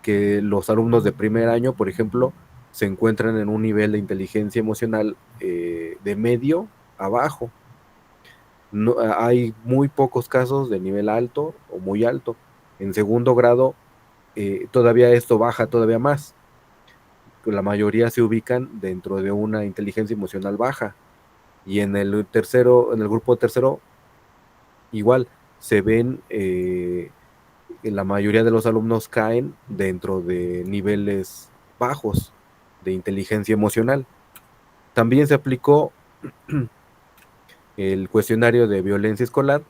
que los alumnos de primer año, por ejemplo, se encuentran en un nivel de inteligencia emocional de medio a bajo. No, hay muy pocos casos de nivel alto o muy alto. En segundo grado, todavía esto baja todavía más. La mayoría se ubican dentro de una inteligencia emocional baja. Y en el grupo tercero, igual se ven la mayoría de los alumnos caen dentro de niveles bajos de inteligencia emocional. También se aplicó el cuestionario de violencia escolar,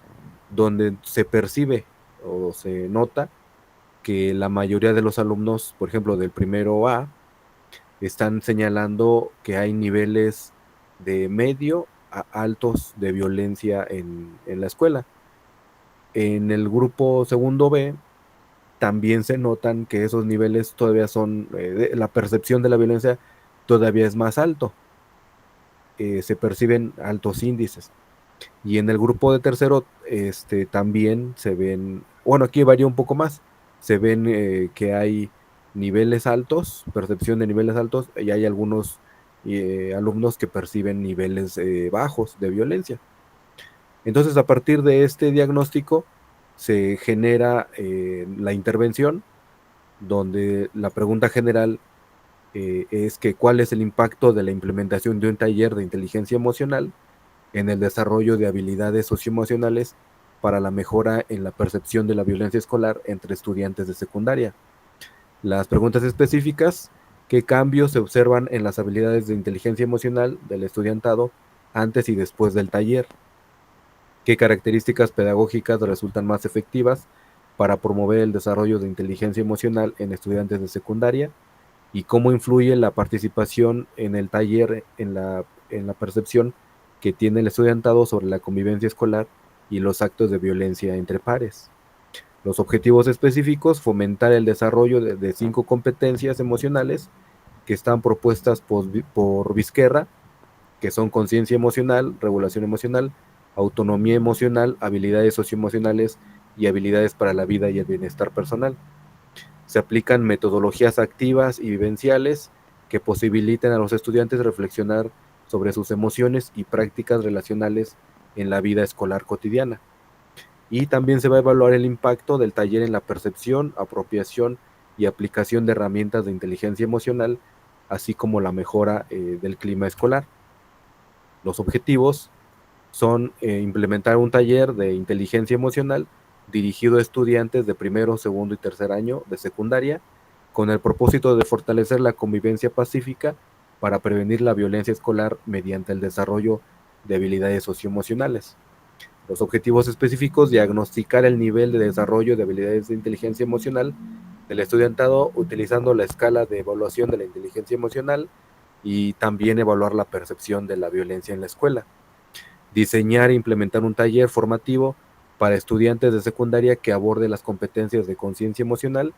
donde se percibe o se nota que la mayoría de los alumnos, por ejemplo, del primero A, están señalando que hay niveles de medio a altos de violencia en la escuela. En el grupo segundo B, también se notan que esos niveles todavía son, la percepción de la violencia todavía es más alto. Se perciben altos índices. Y en el grupo de tercero también se ven, bueno, aquí varía un poco más, se ven que hay niveles altos, percepción de niveles altos, y hay algunos alumnos que perciben niveles bajos de violencia. Entonces, a partir de este diagnóstico, se genera la intervención, donde la pregunta general es que cuál es el impacto de la implementación de un taller de inteligencia emocional en el desarrollo de habilidades socioemocionales para la mejora en la percepción de la violencia escolar entre estudiantes de secundaria. Las preguntas específicas: ¿qué cambios se observan en las habilidades de inteligencia emocional del estudiantado antes y después del taller? ¿Qué características pedagógicas resultan más efectivas para promover el desarrollo de inteligencia emocional en estudiantes de secundaria? ¿Y cómo influye la participación en el taller en la percepción que tiene el estudiantado sobre la convivencia escolar y los actos de violencia entre pares. Los objetivos específicos: fomentar el desarrollo de 5 competencias emocionales que están propuestas por Vizquerra, que son conciencia emocional, regulación emocional, autonomía emocional, habilidades socioemocionales y habilidades para la vida y el bienestar personal. Se aplican metodologías activas y vivenciales que posibiliten a los estudiantes reflexionar sobre sus emociones y prácticas relacionales en la vida escolar cotidiana. Y también se va a evaluar el impacto del taller en la percepción, apropiación y aplicación de herramientas de inteligencia emocional, así como la mejora del clima escolar. Los objetivos son implementar un taller de inteligencia emocional dirigido a estudiantes de primero, segundo y tercer año de secundaria, con el propósito de fortalecer la convivencia pacífica para prevenir la violencia escolar mediante el desarrollo de habilidades socioemocionales. Los objetivos específicos: diagnosticar el nivel de desarrollo de habilidades de inteligencia emocional del estudiantado utilizando la escala de evaluación de la inteligencia emocional y también evaluar la percepción de la violencia en la escuela. Diseñar e implementar un taller formativo para estudiantes de secundaria que aborde las competencias de conciencia emocional,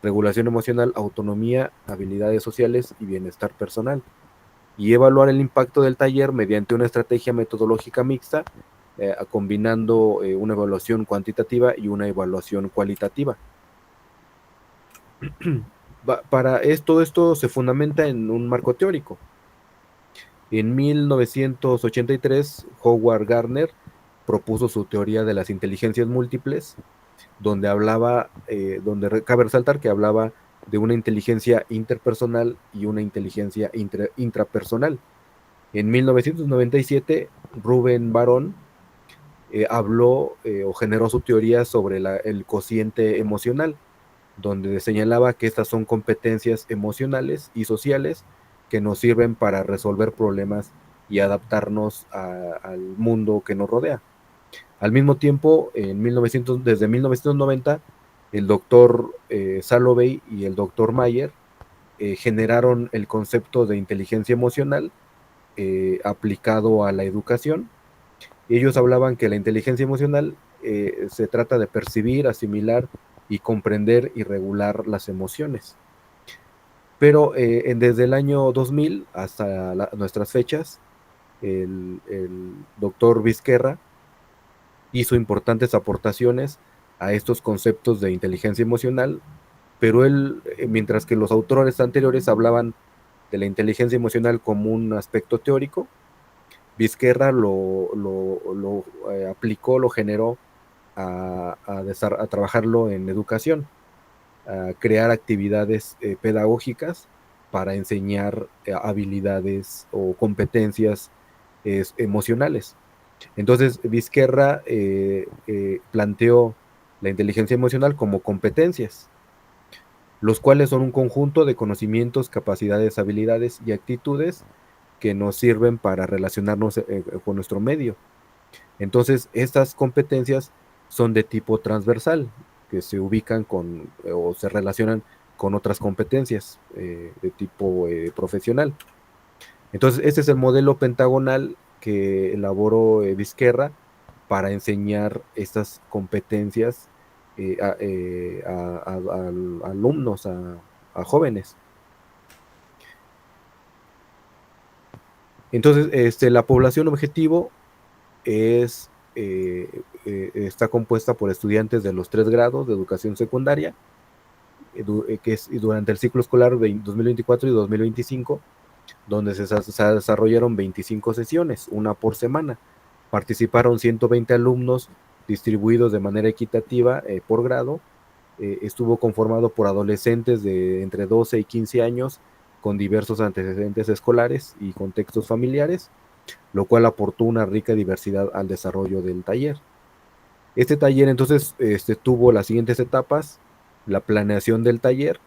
regulación emocional, autonomía, habilidades sociales y bienestar personal. Y evaluar el impacto del taller mediante una estrategia metodológica mixta, combinando una evaluación cuantitativa y una evaluación cualitativa. Para esto se fundamenta en un marco teórico. En 1983, Howard Gardner propuso su teoría de las inteligencias múltiples, donde cabe resaltar que hablaba de una inteligencia interpersonal y una inteligencia intrapersonal. En 1997, Ruben Barón habló o generó su teoría sobre el cociente emocional, donde señalaba que estas son competencias emocionales y sociales que nos sirven para resolver problemas y adaptarnos al mundo que nos rodea. Al mismo tiempo, desde 1990, el doctor Salovey y el doctor Mayer generaron el concepto de inteligencia emocional aplicado a la educación. Ellos hablaban que la inteligencia emocional se trata de percibir, asimilar y comprender y regular las emociones. Pero desde el año 2000 hasta nuestras fechas, el doctor Vizquerra hizo importantes aportaciones a estos conceptos de inteligencia emocional, pero él, mientras que los autores anteriores hablaban de la inteligencia emocional como un aspecto teórico, Vizquerra lo aplicó, lo generó a trabajarlo en educación, a crear actividades pedagógicas para enseñar habilidades o competencias emocionales. Entonces, Vizquerra planteó la inteligencia emocional como competencias, los cuales son un conjunto de conocimientos, capacidades, habilidades y actitudes que nos sirven para relacionarnos con nuestro medio. Entonces, estas competencias son de tipo transversal, que se ubican o se relacionan con otras competencias de tipo profesional. Entonces, este es el modelo pentagonal que elaboró Vizquerra para enseñar estas competencias a alumnos, a jóvenes. Entonces, la población objetivo está compuesta por estudiantes de los 3 grados de educación secundaria, que es durante el ciclo escolar 2024 y 2025, donde se desarrollaron 25 sesiones, una por semana. Participaron 120 alumnos distribuidos de manera equitativa por grado. Estuvo conformado por adolescentes de entre 12 y 15 años con diversos antecedentes escolares y contextos familiares, lo cual aportó una rica diversidad al desarrollo del taller. Este taller entonces tuvo las siguientes etapas: la planeación del taller,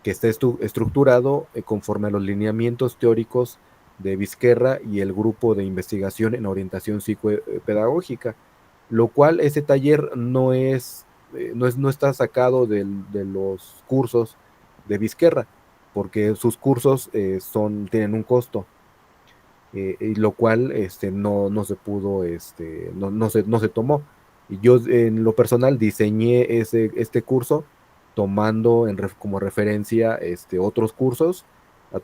que está estructurado conforme a los lineamientos teóricos de Vizquerra y el grupo de investigación en orientación psicopedagógica, lo cual este taller no está sacado de los cursos de Vizquerra, porque sus cursos tienen un costo. y lo cual no se pudo, no se tomó. Y yo en lo personal diseñé este curso tomando como referencia otros cursos,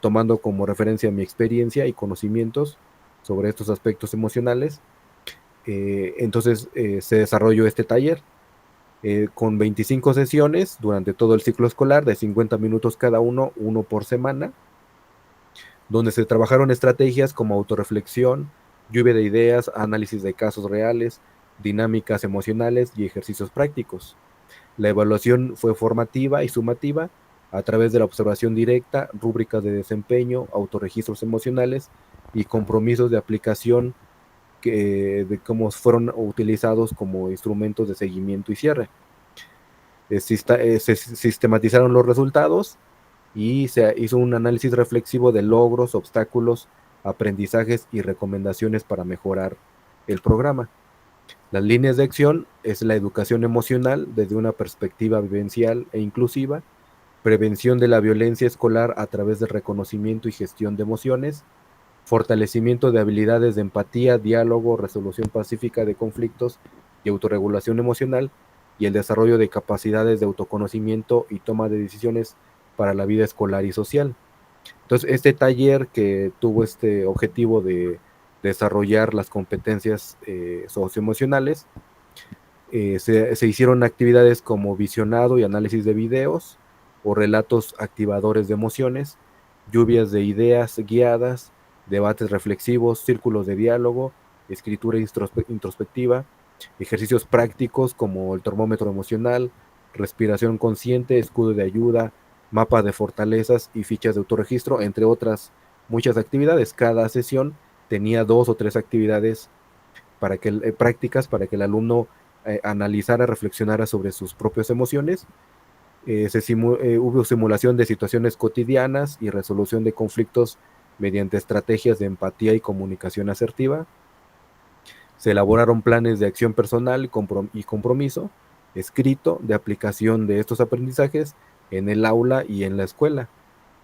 tomando como referencia mi experiencia y conocimientos sobre estos aspectos emocionales. Entonces se desarrolló este taller con 25 sesiones durante todo el ciclo escolar, de 50 minutos cada uno por semana, donde se trabajaron estrategias como autorreflexión, lluvia de ideas, análisis de casos reales, dinámicas emocionales y ejercicios prácticos. La evaluación fue formativa y sumativa a través de la observación directa, rúbricas de desempeño, autorregistros emocionales y compromisos de aplicación de cómo fueron utilizados como instrumentos de seguimiento y cierre. Se sistematizaron los resultados y se hizo un análisis reflexivo de logros, obstáculos, aprendizajes y recomendaciones para mejorar el programa. Las líneas de acción es la educación emocional desde una perspectiva vivencial e inclusiva, prevención de la violencia escolar a través del reconocimiento y gestión de emociones, fortalecimiento de habilidades de empatía, diálogo, resolución pacífica de conflictos y autorregulación emocional, y el desarrollo de capacidades de autoconocimiento y toma de decisiones para la vida escolar y social. Entonces, este taller que tuvo este objetivo de desarrollar las competencias socioemocionales, se hicieron actividades como visionado y análisis de videos o relatos activadores de emociones, lluvias de ideas guiadas, debates reflexivos, círculos de diálogo, escritura introspectiva, ejercicios prácticos como el termómetro emocional, respiración consciente, escudo de ayuda, mapa de fortalezas y fichas de autorregistro, entre otras muchas actividades. Cada sesión tenía 2 o 3 actividades prácticas para que el alumno analizara, reflexionara sobre sus propias emociones. Hubo simulación de situaciones cotidianas y resolución de conflictos mediante estrategias de empatía y comunicación asertiva. Se elaboraron planes de acción personal y compromiso escrito de aplicación de estos aprendizajes en el aula y en la escuela.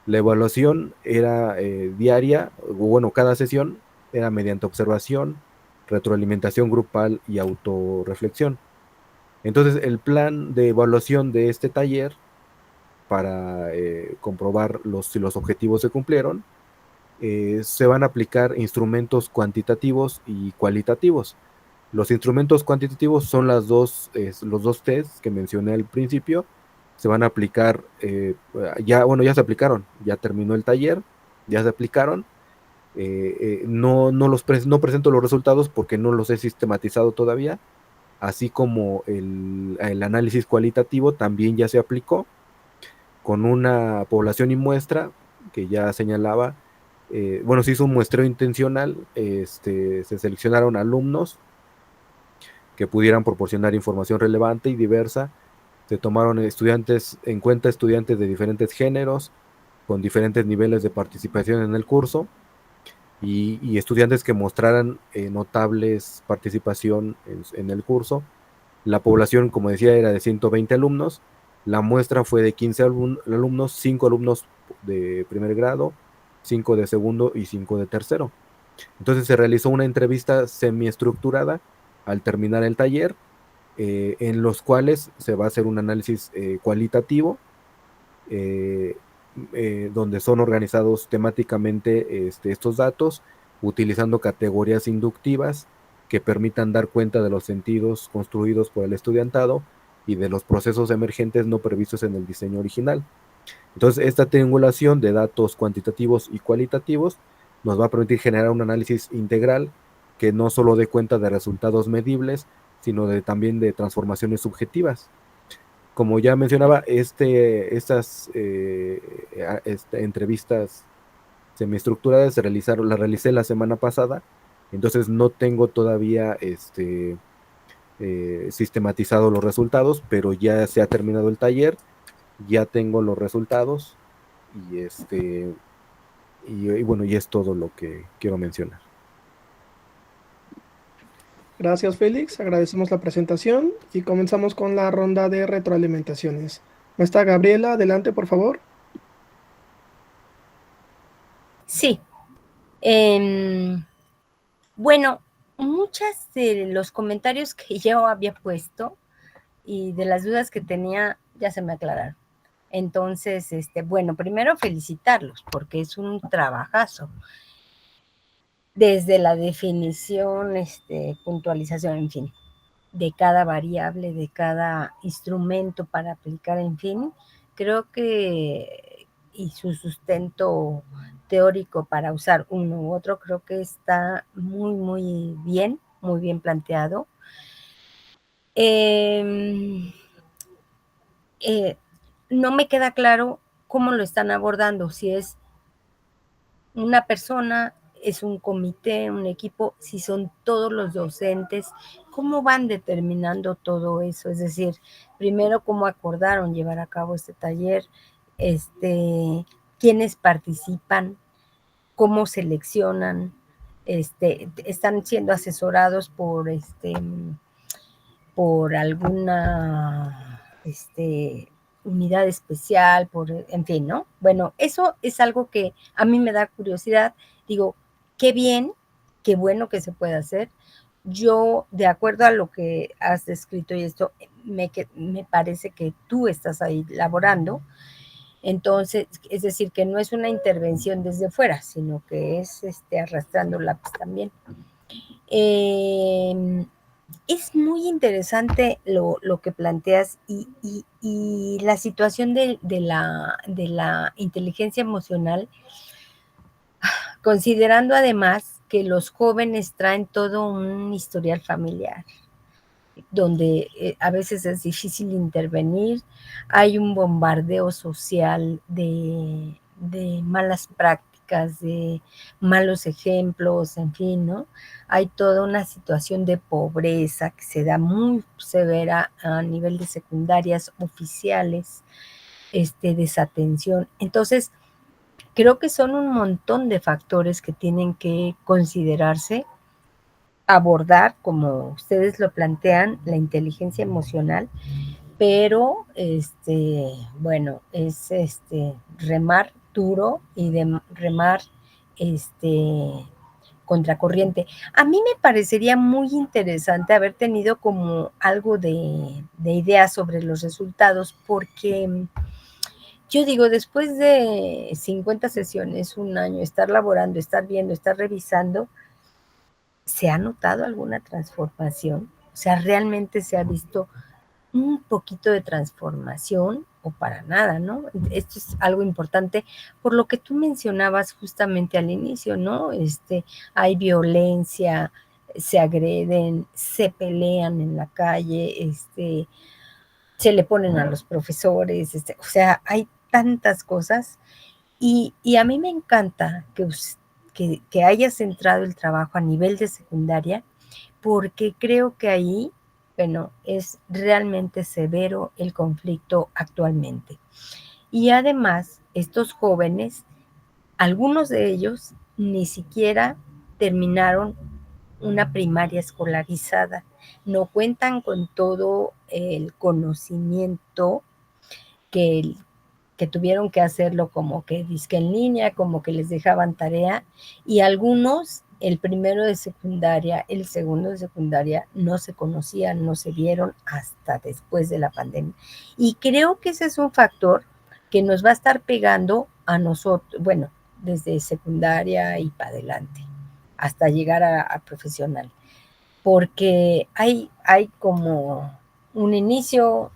La evaluación era diaria, bueno, cada sesión era mediante observación, retroalimentación grupal y autorreflexión. Entonces, el plan de evaluación de este taller para comprobar si los objetivos se cumplieron, se van a aplicar instrumentos cuantitativos y cualitativos. Los instrumentos cuantitativos son los dos tests que mencioné al principio. Se van a aplicar, ya se aplicaron, ya terminó el taller, ya se aplicaron. No presento los resultados porque no los he sistematizado todavía, así como el análisis cualitativo también ya se aplicó con una población y muestra que ya señalaba. Se hizo un muestreo intencional, se seleccionaron alumnos que pudieran proporcionar información relevante y diversa, se tomaron en cuenta estudiantes de diferentes géneros, con diferentes niveles de participación en el curso, y estudiantes que mostraran notables participación en el curso. La población, como decía, era de 120 alumnos, la muestra fue de 15 alumnos, 5 alumnos de primer grado, 5 de segundo y 5 de tercero. Entonces se realizó una entrevista semiestructurada al terminar el taller, en los cuales se va a hacer un análisis cualitativo, donde son organizados temáticamente estos datos, utilizando categorías inductivas que permitan dar cuenta de los sentidos construidos por el estudiantado y de los procesos emergentes no previstos en el diseño original. Entonces, esta triangulación de datos cuantitativos y cualitativos nos va a permitir generar un análisis integral que no solo dé cuenta de resultados medibles, sino también de transformaciones subjetivas. Como ya mencionaba, estas entrevistas semiestructuradas las realicé la semana pasada, entonces no tengo todavía sistematizado los resultados, pero ya se ha terminado el taller, ya tengo los resultados y es todo lo que quiero mencionar. Gracias, Félix. Agradecemos la presentación y comenzamos con la ronda de retroalimentaciones. Maestra Gabriela, adelante, por favor. Sí. Bueno, muchas de los comentarios que yo había puesto y de las dudas que tenía ya se me aclararon. Entonces, bueno, primero felicitarlos porque es un trabajazo. Desde la definición, puntualización, en fin, de cada variable, de cada instrumento para aplicar, en fin, creo que, y su sustento teórico para usar uno u otro, creo que está muy bien planteado. No me queda claro cómo lo están abordando, si es una persona, es un comité, un equipo, si son todos los docentes, ¿cómo van determinando todo eso? Es decir, primero, ¿cómo acordaron llevar a cabo este taller? ¿Quiénes participan? ¿Cómo seleccionan? ¿Están siendo asesorados por alguna unidad especial, en fin, ¿no? Bueno, eso es algo que a mí me da curiosidad. Digo, qué bien, qué bueno que se puede hacer. Yo, de acuerdo a lo que has descrito y esto, me parece que tú estás ahí laborando. Entonces, es decir, que no es una intervención desde fuera, sino que es arrastrando lápiz también. Es muy interesante lo que planteas y la situación de la inteligencia emocional, considerando además que los jóvenes traen todo un historial familiar, donde a veces es difícil intervenir, hay un bombardeo social de malas prácticas, de malos ejemplos, en fin, ¿no? Hay toda una situación de pobreza que se da muy severa a nivel de secundarias oficiales, desatención. Entonces, creo que son un montón de factores que tienen que considerarse, abordar, como ustedes lo plantean, la inteligencia emocional, pero bueno, es remar duro y de remar contracorriente. A mí me parecería muy interesante haber tenido como algo de idea sobre los resultados, porque yo digo, después de 50 sesiones, un año, estar laborando, estar viendo, estar revisando, ¿se ha notado alguna transformación? O sea, ¿realmente se ha visto un poquito de transformación o para nada, ¿no? Esto es algo importante por lo que tú mencionabas justamente al inicio, ¿no? Hay violencia, se agreden, se pelean en la calle, se le ponen a los profesores, o sea, hay tantas cosas y a mí me encanta que haya centrado el trabajo a nivel de secundaria, porque creo que ahí, bueno, es realmente severo el conflicto actualmente. Y además, estos jóvenes, algunos de ellos ni siquiera terminaron una primaria escolarizada, no cuentan con todo el conocimiento que, que tuvieron que hacerlo como que disque en línea, como que les dejaban tarea, y algunos, el primero de secundaria, el segundo de secundaria, no se conocían, no se vieron hasta después de la pandemia. Y creo que ese es un factor que nos va a estar pegando a nosotros, bueno, desde secundaria y para adelante, hasta llegar a profesional, porque hay como un inicio,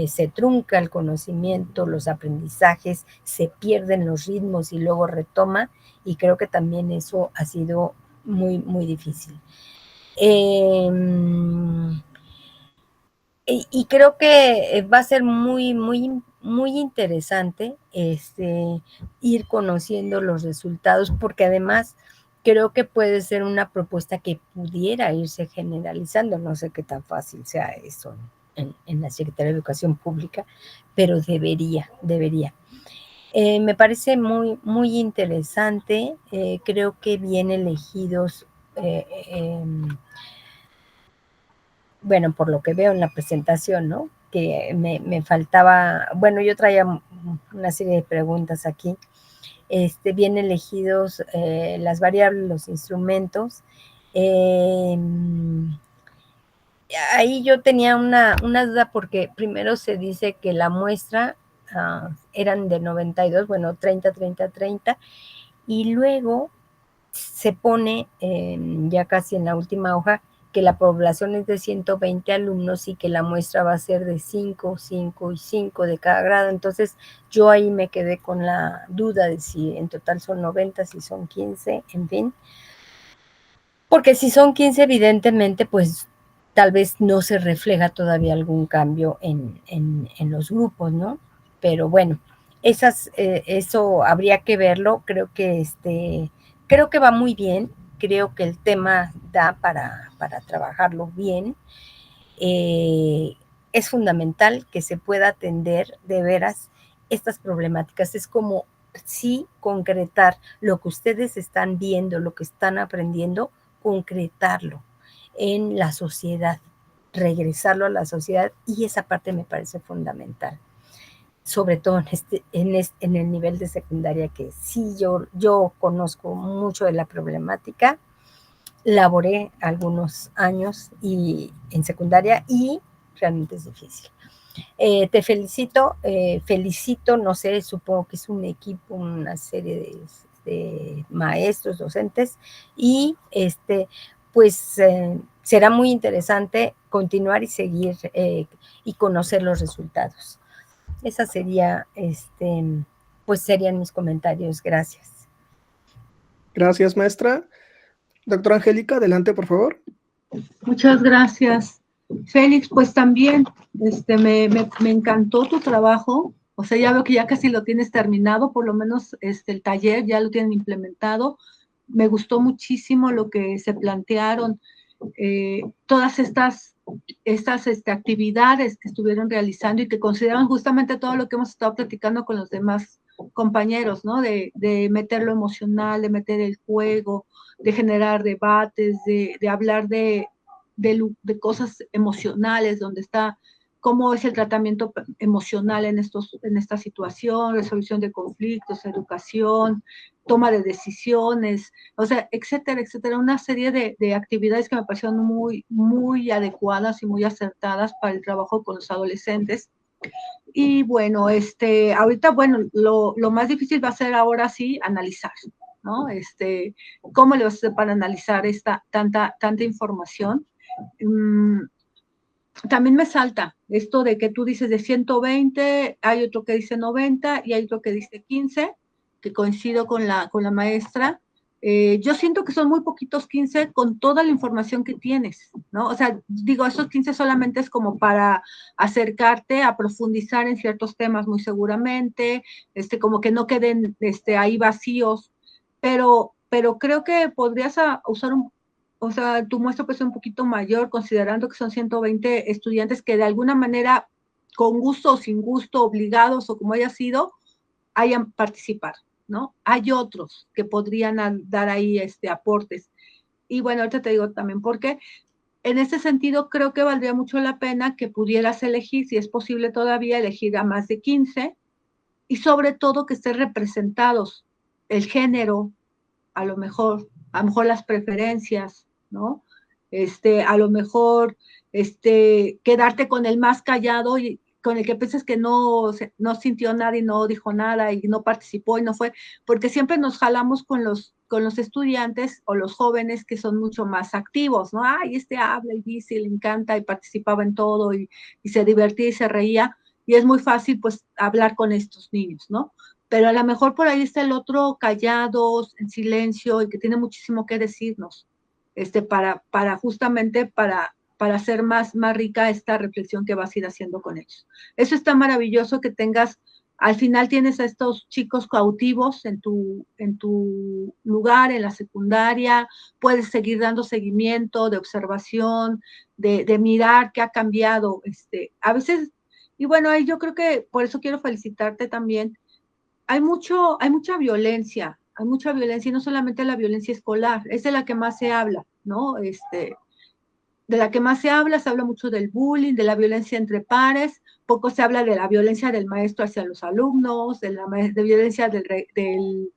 se trunca el conocimiento, los aprendizajes, se pierden los ritmos y luego retoma, y creo que también eso ha sido muy difícil. Y creo que va a ser muy interesante ir conociendo los resultados, porque además creo que puede ser una propuesta que pudiera irse generalizando. No sé qué tan fácil sea eso en la Secretaría de Educación Pública, pero debería. Me parece muy interesante. Creo que bien elegidos, bueno, por lo que veo en la presentación, ¿no? Que me faltaba, bueno, yo traía una serie de preguntas aquí. bien elegidos las variables, los instrumentos. Ahí yo tenía una duda porque primero se dice que la muestra eran de 92, bueno, 30, 30, 30, y luego se pone ya casi en la última hoja que la población es de 120 alumnos y que la muestra va a ser de 5, 5 y 5 de cada grado. Entonces yo ahí me quedé con la duda de si en total son 90, si son 15, en fin. Porque si son 15, evidentemente, pues tal vez no se refleja todavía algún cambio en los grupos, ¿no? Pero bueno, eso habría que verlo. Creo que va muy bien. Creo que el tema da para trabajarlo bien. Es fundamental que se pueda atender de veras estas problemáticas. Es como sí concretar lo que ustedes están viendo, lo que están aprendiendo, concretarlo en la sociedad, regresarlo a la sociedad, y esa parte me parece fundamental, sobre todo en el nivel de secundaria, que sí yo conozco mucho de la problemática, laboré algunos años en secundaria y realmente es difícil. Te felicito, no sé, supongo que es un equipo, una serie de maestros, docentes, y pues será muy interesante continuar y seguir y conocer los resultados. Esa sería, pues serían mis comentarios. Gracias. Gracias, maestra. Doctora Angélica, adelante, por favor. Muchas gracias. Félix, pues también me encantó tu trabajo. O sea, ya veo que ya casi lo tienes terminado, por lo menos el taller ya lo tienen implementado. Me gustó muchísimo lo que se plantearon, todas estas actividades que estuvieron realizando y que consideran justamente todo lo que hemos estado platicando con los demás compañeros, ¿no? De meter lo emocional, de meter el juego, de generar debates, de hablar de cosas emocionales, donde está cómo es el tratamiento emocional en esta situación, resolución de conflictos, educación, toma de decisiones, o sea, etcétera, etcétera, una serie de actividades que me parecieron muy, muy adecuadas y muy acertadas para el trabajo con los adolescentes. Y bueno, ahorita, bueno, lo más difícil va a ser ahora sí analizar, ¿no? ¿Cómo le vas a hacer para analizar tanta información? También me salta esto de que tú dices de 120, hay otro que dice 90 y hay otro que dice 15, que coincido con la maestra. Yo siento que son muy poquitos 15 con toda la información que tienes, ¿no? O sea, digo, esos 15 solamente es como para acercarte a profundizar en ciertos temas muy seguramente, como que no queden ahí vacíos, pero creo que podrías usar o sea, tu muestra puede ser un poquito mayor, considerando que son 120 estudiantes que de alguna manera, con gusto o sin gusto, obligados o como haya sido, hayan participado, ¿no? Hay otros que podrían dar ahí aportes. Y bueno, ahorita te digo también por qué. En ese sentido, creo que valdría mucho la pena que pudieras elegir, si es posible todavía, elegir a más de 15 y sobre todo que estén representados el género, a lo mejor las preferencias, ¿no? A lo mejor quedarte con el más callado y con el que piensas que no sintió nada y no dijo nada y no participó y no fue, porque siempre nos jalamos con los estudiantes o los jóvenes que son mucho más activos, ¿no? Ay, habla y dice, le encanta y participaba en todo y se divertía y se reía, y es muy fácil pues hablar con estos niños, ¿no? Pero a lo mejor por ahí está el otro callados, en silencio, y que tiene muchísimo que decirnos, para justamente para hacer más rica esta reflexión que vas a ir haciendo con ellos. Eso está maravilloso que tengas, al final tienes a estos chicos cautivos en tu lugar, en la secundaria, puedes seguir dando seguimiento, de observación, de mirar qué ha cambiado, a veces, y bueno, ahí yo creo que por eso quiero felicitarte también. Hay mucha violencia, y no solamente la violencia escolar, es de la que más se habla, ¿no? De la que más se habla mucho del bullying, de la violencia entre pares, poco se habla de la violencia del maestro hacia los alumnos, de violencia del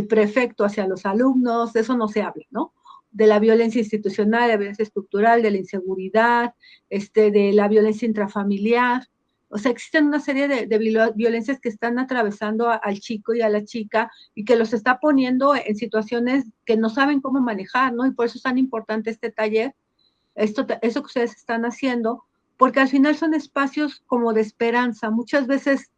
prefecto hacia los alumnos, de eso no se habla, ¿no? De la violencia institucional, de la violencia estructural, de la inseguridad, de la violencia intrafamiliar. O sea, existen una serie de violencias que están atravesando al chico y a la chica y que los está poniendo en situaciones que no saben cómo manejar, ¿no? Y por eso es tan importante este taller, eso que ustedes están haciendo, porque al final son espacios como de esperanza. Muchas veces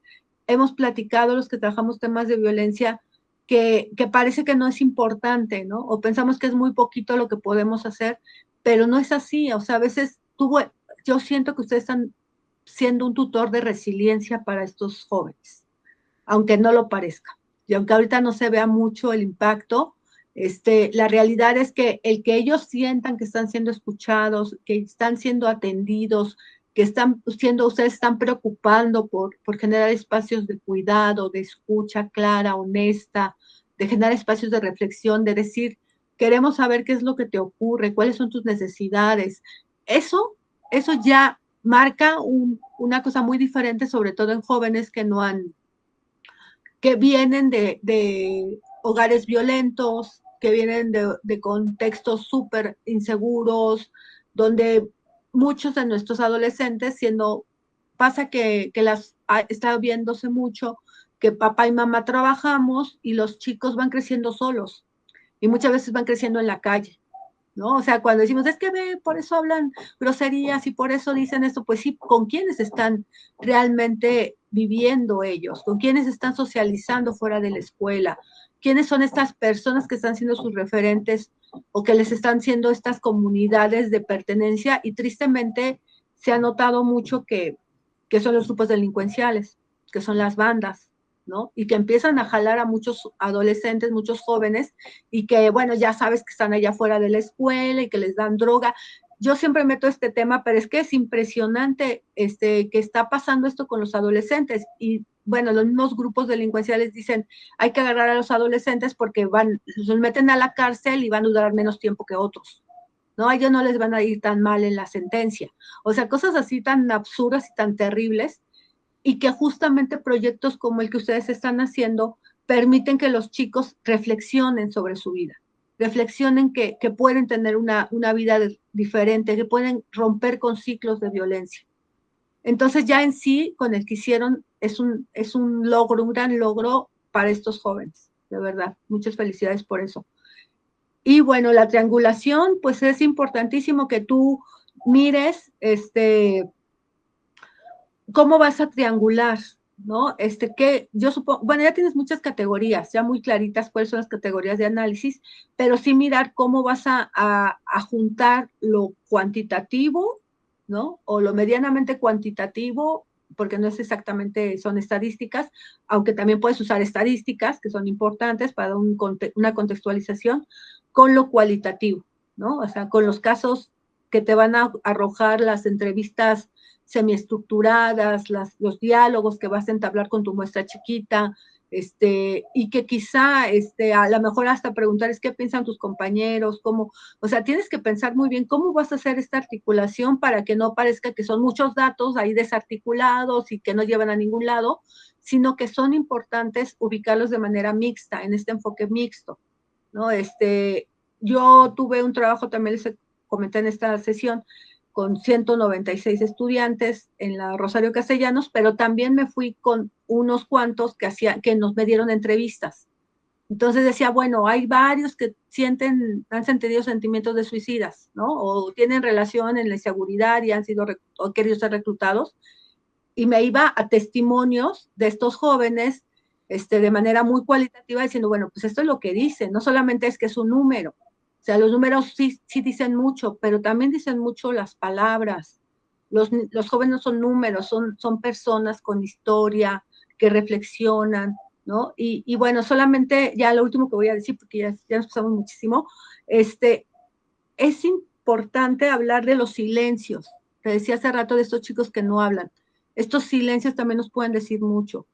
hemos platicado, los que trabajamos temas de violencia, que parece que no es importante, ¿no? O pensamos que es muy poquito lo que podemos hacer, pero no es así. O sea, a veces yo siento que ustedes están siendo un tutor de resiliencia para estos jóvenes, aunque no lo parezca. Y aunque ahorita no se vea mucho el impacto, la realidad es que el que ellos sientan que están siendo escuchados, que están siendo atendidos, que ustedes están preocupando por generar espacios de cuidado, de escucha clara, honesta, de generar espacios de reflexión, de decir, queremos saber qué es lo que te ocurre, cuáles son tus necesidades. Eso ya marca una cosa muy diferente, sobre todo en jóvenes que vienen de hogares violentos, que vienen de contextos súper inseguros, donde muchos de nuestros adolescentes, pasa que está viéndose mucho, que papá y mamá trabajamos y los chicos van creciendo solos y muchas veces van creciendo en la calle, ¿no? O sea, cuando decimos, es que por eso hablan groserías y por eso dicen esto, pues sí, ¿con quiénes están realmente viviendo ellos? ¿Con quiénes están socializando fuera de la escuela? ¿Quiénes son estas personas que están siendo sus referentes o que les están siendo estas comunidades de pertenencia? Y tristemente se ha notado mucho que son los grupos delincuenciales, que son las bandas, ¿no? Y que empiezan a jalar a muchos adolescentes, muchos jóvenes, y que, bueno, ya sabes que están allá fuera de la escuela y que les dan droga. Yo siempre meto este tema, pero es que es impresionante que está pasando esto con los adolescentes. Y, bueno, los mismos grupos delincuenciales dicen, hay que agarrar a los adolescentes porque los meten a la cárcel y van a durar menos tiempo que otros, ¿no? A ellos no les van a ir tan mal en la sentencia. O sea, cosas así tan absurdas y tan terribles, y que justamente proyectos como el que ustedes están haciendo permiten que los chicos reflexionen sobre su vida, reflexionen que pueden tener una vida diferente, que pueden romper con ciclos de violencia. Entonces ya en sí, con el que hicieron, es un logro, un gran logro para estos jóvenes, de verdad. Muchas felicidades por eso. Y bueno, la triangulación, pues es importantísimo que tú mires, ¿cómo vas a triangular? ¿No? Que yo supongo, bueno, ya tienes muchas categorías, ya muy claritas cuáles son las categorías de análisis, pero sí mirar cómo vas a juntar lo cuantitativo, ¿no? O lo medianamente cuantitativo, porque no es exactamente, son estadísticas, aunque también puedes usar estadísticas, que son importantes para una contextualización, con lo cualitativo, ¿no? O sea, con los casos que te van a arrojar las entrevistas semiestructuradas, los diálogos que vas a entablar con tu muestra chiquita, y que quizá a lo mejor hasta preguntar es qué piensan tus compañeros, cómo, o sea, tienes que pensar muy bien cómo vas a hacer esta articulación para que no parezca que son muchos datos ahí desarticulados y que no llevan a ningún lado, sino que son importantes ubicarlos de manera mixta, en este enfoque mixto, ¿no? Yo tuve un trabajo, también les comenté en esta sesión, con 196 estudiantes en la Rosario Castellanos, pero también me fui con unos cuantos que me dieron entrevistas. Entonces decía, bueno, hay varios que han sentido sentimientos de suicidas, ¿no? O tienen relación en la inseguridad y han querido ser reclutados. Y me iba a testimonios de estos jóvenes, de manera muy cualitativa, diciendo, bueno, pues esto es lo que dicen, no solamente es que es un número. O sea, los números sí dicen mucho, pero también dicen mucho las palabras. Los jóvenes no son números, son personas con historia, que reflexionan, ¿no? Y bueno, solamente ya lo último que voy a decir, porque ya nos pasamos muchísimo, es importante hablar de los silencios. Te decía hace rato de estos chicos que no hablan. Estos silencios también nos pueden decir mucho.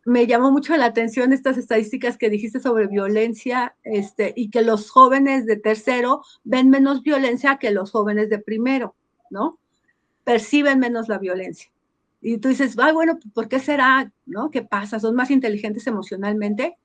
Me llamó mucho la atención estas estadísticas que dijiste sobre violencia, y que los jóvenes de tercero ven menos violencia que los jóvenes de primero, ¿no? perciben menos la violencia. Y tú dices, ay, bueno, ¿por qué será? ¿No? ¿Qué pasa? ¿Son más inteligentes emocionalmente?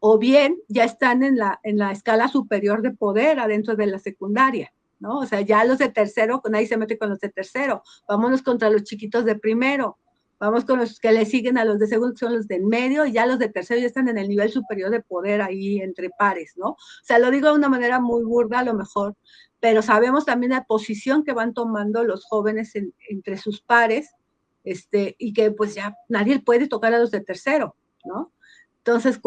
O bien ya están en la escala superior de poder adentro de la secundaria, ¿no? O sea, ya los de tercero, nadie se mete con los de tercero, vámonos contra los chiquitos de primero, vamos con los que le siguen a los de segundo, que son los de en medio, y ya los de tercero ya están en el nivel superior de poder ahí entre pares, ¿no? O sea, lo digo de una manera muy burda a lo mejor, pero sabemos también la posición que van tomando los jóvenes entre sus pares, y que pues ya nadie puede tocar a los de tercero, ¿no? Entonces,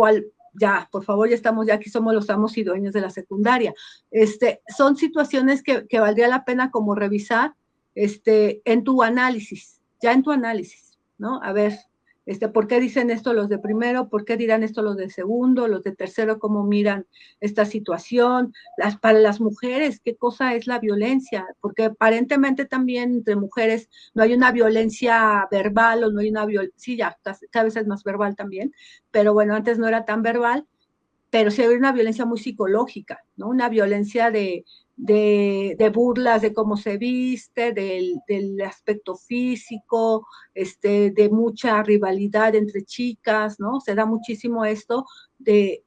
ya, por favor, ya estamos, ya aquí somos los amos y dueños de la secundaria. Son situaciones que valdría la pena como revisar, en tu análisis, ¿no? A ver, ¿por qué dicen esto los de primero? ¿Por qué dirán esto los de segundo? Los de tercero, ¿cómo miran esta situación? Para las mujeres, ¿qué cosa es la violencia? Porque aparentemente también entre mujeres no hay una violencia verbal o no hay una violencia, sí, ya cada vez es más verbal también, pero bueno, antes no era tan verbal, pero sí hay una violencia muy psicológica, ¿no? Una violencia de burlas de cómo se viste, del aspecto físico, de mucha rivalidad entre chicas, ¿no? Se da muchísimo esto de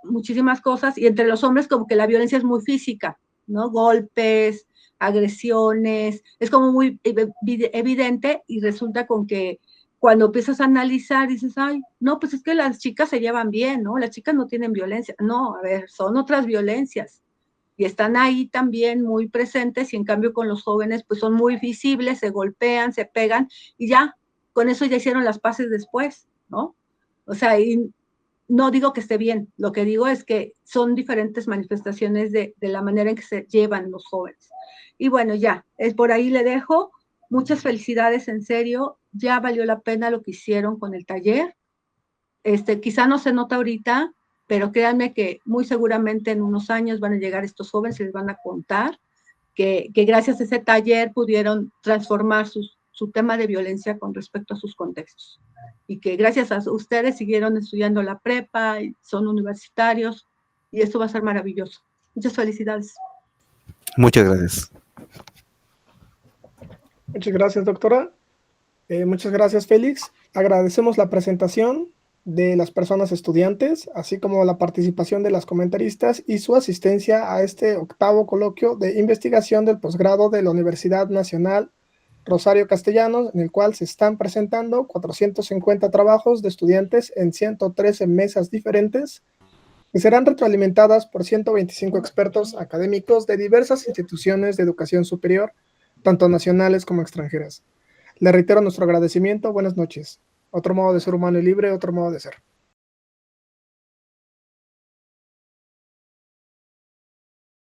muchísimas cosas, y entre los hombres como que la violencia es muy física, ¿no? Golpes, agresiones, es como muy evidente, y resulta con que cuando empiezas a analizar, dices, ay, no, pues es que las chicas se llevan bien, ¿no? Las chicas no tienen violencia. No, a ver, son otras violencias. Y están ahí también muy presentes, y en cambio con los jóvenes, pues son muy visibles, se golpean, se pegan, y ya, con eso ya hicieron las paces después, ¿no? O sea, y no digo que esté bien, lo que digo es que son diferentes manifestaciones de la manera en que se llevan los jóvenes. Y bueno, ya, por ahí le dejo. Muchas felicidades, en serio, ya valió la pena lo que hicieron con el taller. Quizá no se nota ahorita, pero créanme que muy seguramente en unos años van a llegar estos jóvenes y les van a contar que gracias a ese taller pudieron transformar su tema de violencia con respecto a sus contextos. Y que gracias a ustedes siguieron estudiando la prepa, y son universitarios, y esto va a ser maravilloso. Muchas felicidades. Muchas gracias. Muchas gracias, doctora. Muchas gracias, Félix. Agradecemos la presentación de las personas estudiantes, así como la participación de las comentaristas y su asistencia a este 8º coloquio de investigación del posgrado de la Universidad Nacional Rosario Castellanos, en el cual se están presentando 450 trabajos de estudiantes en 113 mesas diferentes, que serán retroalimentadas por 125 expertos académicos de diversas instituciones de educación superior, tanto nacionales como extranjeras. Le reitero nuestro agradecimiento. Buenas noches. Otro modo de ser humano y libre, otro modo de ser.